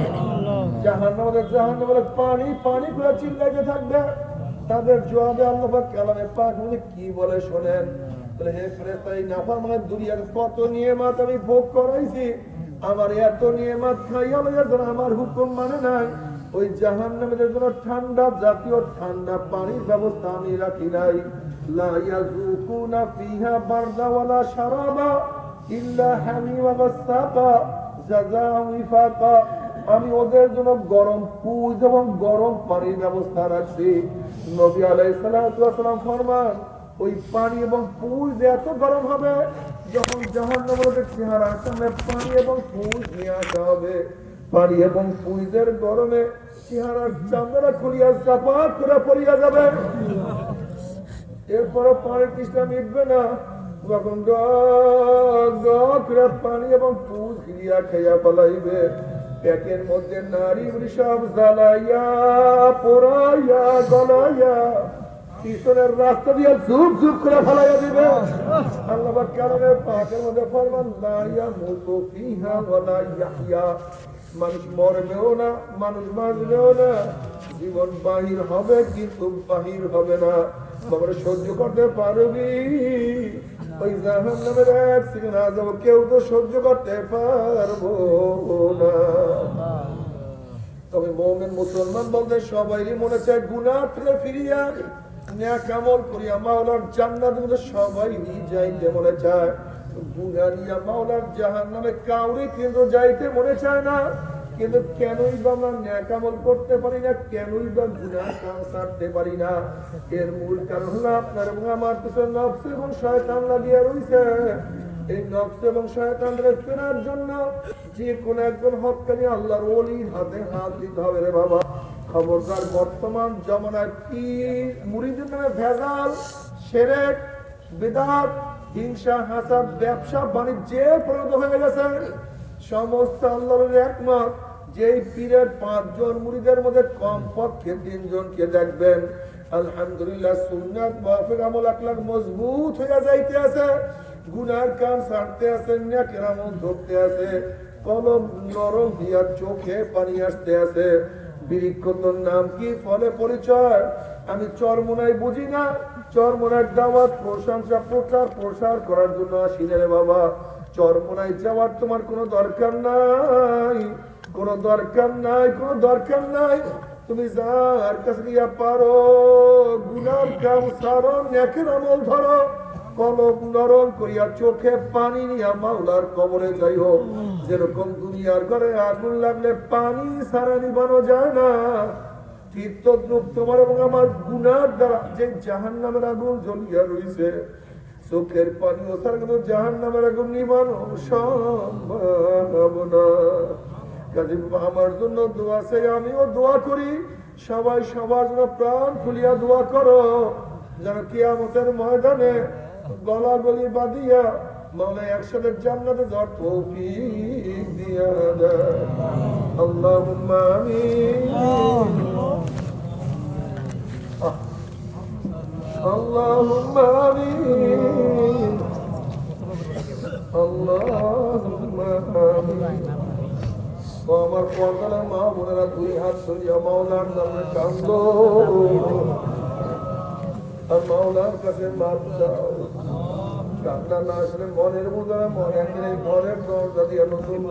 জাহান্নামের পানি পানি করে চিল্লাইতে থাকবে। তাদের জবাবে আল্লাহ পাক কালামে পাক বলে কি বলে শোনেন, বলে হে ফেরেশতা এই নাফরমানের দুনিয়ার কত নিয়ামত আমি ভোগ করাইছি, আমার এত নিয়ামত খাইয়া লইয়া যারা আমার হুকুম মানে নাই, ওই জাহান্নামের জন্য ঠান্ডা জাতীয় ঠান্ডা পানির ব্যবস্থা আমি রাখি নাই। লা ইয়াযুকুনা ফিহা বারদা ওয়ালা শারাবা ইল্লা হামিমা ওয়াসাকা জাযাআ ওয়াফাকা। আমি ওদের জন্য গরম পুজ এবং গরম পানির ব্যবস্থা রাখছি। নবী আলাইহিস সালাতু ওয়াস সালাম ফরমান ওই পানি এবং পুজ এত গরম হবে যখন জাহান্নামের চেহারার সামনে পানি এবং পুজ নিয়ে আসা হবে, পানি এবং পুজের গরমে চেহারার চামড়া খুলিয়া চাপা করে পড়িয়া যাবে। এরপরে পানির তৃষ্ণা মিটবে না, তখন পানি এবং পুজ গিরিয়া খাইয়া পালাইবে। পেটের মধ্যে নারী সব জ্বালাইয়া পোড়াইয়া গলাইয়া পিছনের রাস্তা দিয়ে ঝুপ ঝুপ করে ফেলাইয়া দিবে। আল্লাহ পাক কারণে পাকের মধ্যে ফরমান লা ইয়ামুতু ফিহা ওয়ালা ইয়াহইয়া। মানুষ মরবেও না, মানুষ বাঁচবেও না, জীবন বাহির হবে কিন্তু বাহির হবে না। বাবার সহ্য করতে পারবি? ওই জাহান্নামের এক সেকেন্ড আযাব কেউ তো সহ্য করতে পারবো না। তবে মুমিন মুসলমান বলতে সবাইরই মনে চায় গুনাহ থেকে ফিরিয়া নেক আমল করিয়া মাওলার জান্নাতের মধ্যে সবাইরই যাইতে মনে চায়। গুনাহ নিয়া মাওলার জাহান্নামে কাউরে কিন্তু যাইতে মনে চায় না। কিন্তু কেনই বা আমরা নেক আমল করতে পারি না, কেনই বা গুনাহ কাজ ছাড়তে পারি না? এর মূল কারণ হলো আপনার এবং আমার পিছনে নফস এবং শয়তান লাগিয়ে রয়েছে। এই নফস এবং শয়তানদের ফেরার জন্য যে কোন একজন হক্কানি আল্লাহর ওলির হাতে হাত দিতে হবে রে বাবা। খবরদার, বর্তমান জমানায় পীর মুরিদের নামে ভেজাল, শিরক, বিদআত, হিংসা, হাসাদ, ব্যবসা বাণিজ্যে পরিণত হয়ে গেছে। সমস্ত আল্লাহর একমত যেই পীরের 5 জন মুরিদের মধ্যে কমপক্ষে 3 জনকে দেখবেন আলহামদুলিল্লাহ সুন্নাত মুআফিক আমল আখলাক মজবুত হয়ে যাইতে আছে, গুনার কাম ছাড়তে আছে, নেকের আমল ধরতে আছে, কলম নরম দিয়া চোখে পানি আসতে আছে। বৃক্ষতর নাম কি, ফলে পরিচয়? আমি চরমোনাই বুঝি না, চরমোনার দাওয়াত প্রশংসা প্রসার করার জন্য আসি না রে বাবা। চরমোনাই যাওয়ার তোমার কোনো দরকার নাই, কোনো দরকার নাই, কোনো দরকার নাই। তুমি যার কাছে গিয়া পারো গুনার কাম ছাড়ো, নেকের আমল ধরো, কলম নরম করিয়া চোখে পানি নিয়া মাওলার কবরে যাইও। যেরকম দুনিয়ার ঘরে আগুন লাগলে পানি ছাড়া নিবানো যায় না, ঠিক তদ্রুপ তোমার এবং আমার গুনার দ্বারা যে জাহান্নামের আগুন জ্বলিয়া রইছে, চোখের পানি ও ছাড়া কিন্তু জাহান্নামের আগুন নিবানো সম্ভব না। কাজে আমার জন্য দোয়া চাই, আমিও দোয়া করি, সবাই সবার জন্য প্রাণ খুলিয়া দোয়া করো যেন কিয়ামতের ময়দানে গলা গলি বাঁধিয়া মাওলা একসাথে জান্নাতে যাওয়ার তৌফিক দিয়া দেয়। আল্লাহুম্মা আমিন, আল্লাহুম্মা আমিন, আল্লাহুম্মা আমিন। আমার পর্দার মা বোনেরা 2 হাত ধরিয়া মাওলার নামে কান্দো আর মাওলার কাছে মাপ চাও। কান্না না আসলে মনের বোঝা মনে ঘরের দরজা দিয়ে নতুন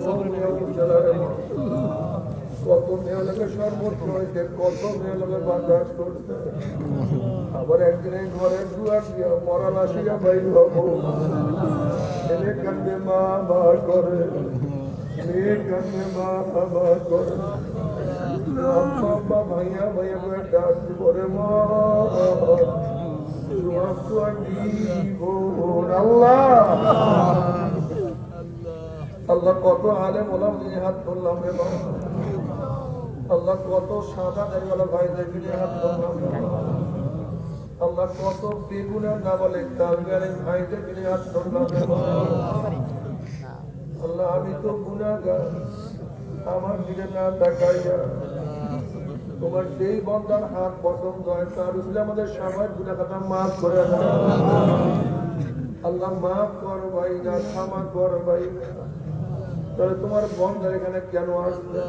কত মেয়ে লোকের সর্বোচ্চ হয়েছে, কত মেয়ে লোকের বাতাস করছে। আবার একদিনে ঘরের দুয়ার দিয়া মরাল আসিয়া বাইর হবো, ছেলে কান্দে মা মা করে, মেয়ে কান্দে মা মা করে, আম্মা ভাইয়া ভাইয়া করে ডাক করে মা আল্লাহ কত আলেম ওলাম নিয়ে হাত ধরলাম রে বাবা। আল্লাহ কত সাদা দাড়িওয়ালা ভাইদেরকে নিয়ে হাত ধরলাম রে বাবা। আল্লাহ কত বেগুনের নাবালেক তালগারে ভাইদেরকে নিয়ে হাত ধরলাম রে বাবা। আল্লাহ আমি তো গুনাহগার, আমার দিকে না তাকাইয়া তোমার যেই বন্দার হাত পছন্দ হয় তার উসিলে আমাদের সবাই গুনাহ খাতা মাফ করে দাও আল্লাহ মাফ কর ভাই না ক্ষমা কর ভাই তাহলে তোমার বন্দার এখানে কেন আসবে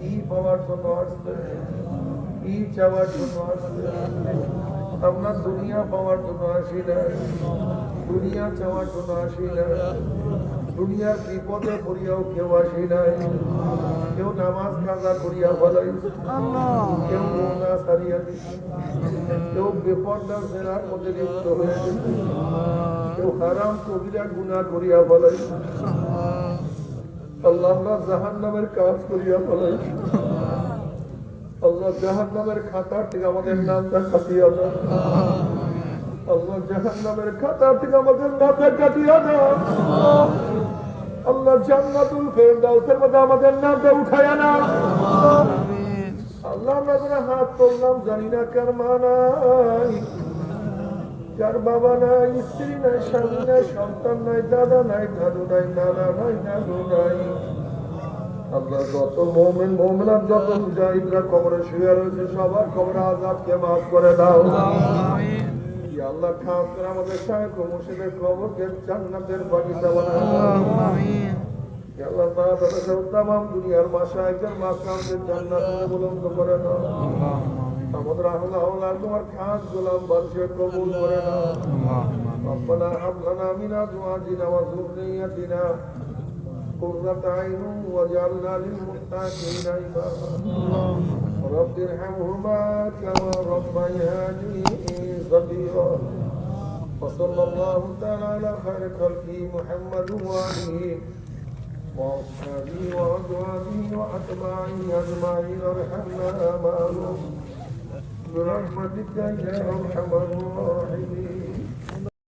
কি পাওয়ার জন্য আসবে কি চাওয়ার জন্য আসবে আমরা দুনিয়া পাওয়ার জন্য আসি না দুনিয়া চাওয়ার জন্য আসি না দুনিয়ার বিপদে পড়িয়াও কেউ আসি নাই কেউ নামাজ কাজা করিয়া বলাই কেউ গুনাহ ছাড়িয়া দিছে কেউ বেপরদা জেনার মধ্যে লিপ্ত হয়ে গেছে কেউ হারাম কবিরা গুনাহ করিয়া বলাই আল্লাহ আমরা জাহান্নামের কাজ করিয়া বলাই আল্লাহ জাহান্নামের খাতার থেকে আমাদের নামটা কাটিয়া দাও আল্লাহ জাহান্নামের খাতার থেকে আমাদের নামটা কাটিয়া দাও আল্লাহ জান্নাতুল ফেরদাউসের মধ্যে আমাদের নামটা উঠায়া না আল্লাহ আমরা করে হাত তুললাম জানি না কার মা নাই কার বাবা নাই স্ত্রী নাই স্বামী নাই সন্তান নাই দাদা নাই দাদু নাই নানা নাই নানু নাই আল্লাহ যত মুমিন মুমিনাত যত মুজাহিদরা কবরে শুয়ে রয়েছে সবার কবরে আযাবকে maaf করে দাও আমিন ইয়া আল্লাহ খাস করে আমাদের শায়েখ ও মুর্শিদের কবরকে জান্নাতের বাগিচা বানাও আমিন ইয়া আল্লাহ তাআলা তামাম দুনিয়ার মাশায়েখদের মাকামকে জান্নাতে বুলন্দ করে দাও আমাদের আল্লাহ তোমার খাস গোলাম বাদশা কবুল করে নাও রব্বানা হাব লানা মিন আজওয়াজিনা ওয়া যুররিয়াতিনা قرة عين واجعلنا للمتقين إماما رب ارحمهما كما ربياني صغيرا وصلى الله تعالى على خير خلقه محمد وآله وأصحابه وأزواجه وأتباعه أجمعين ارحمنا معهم برحمتك يا أرحم الراحمين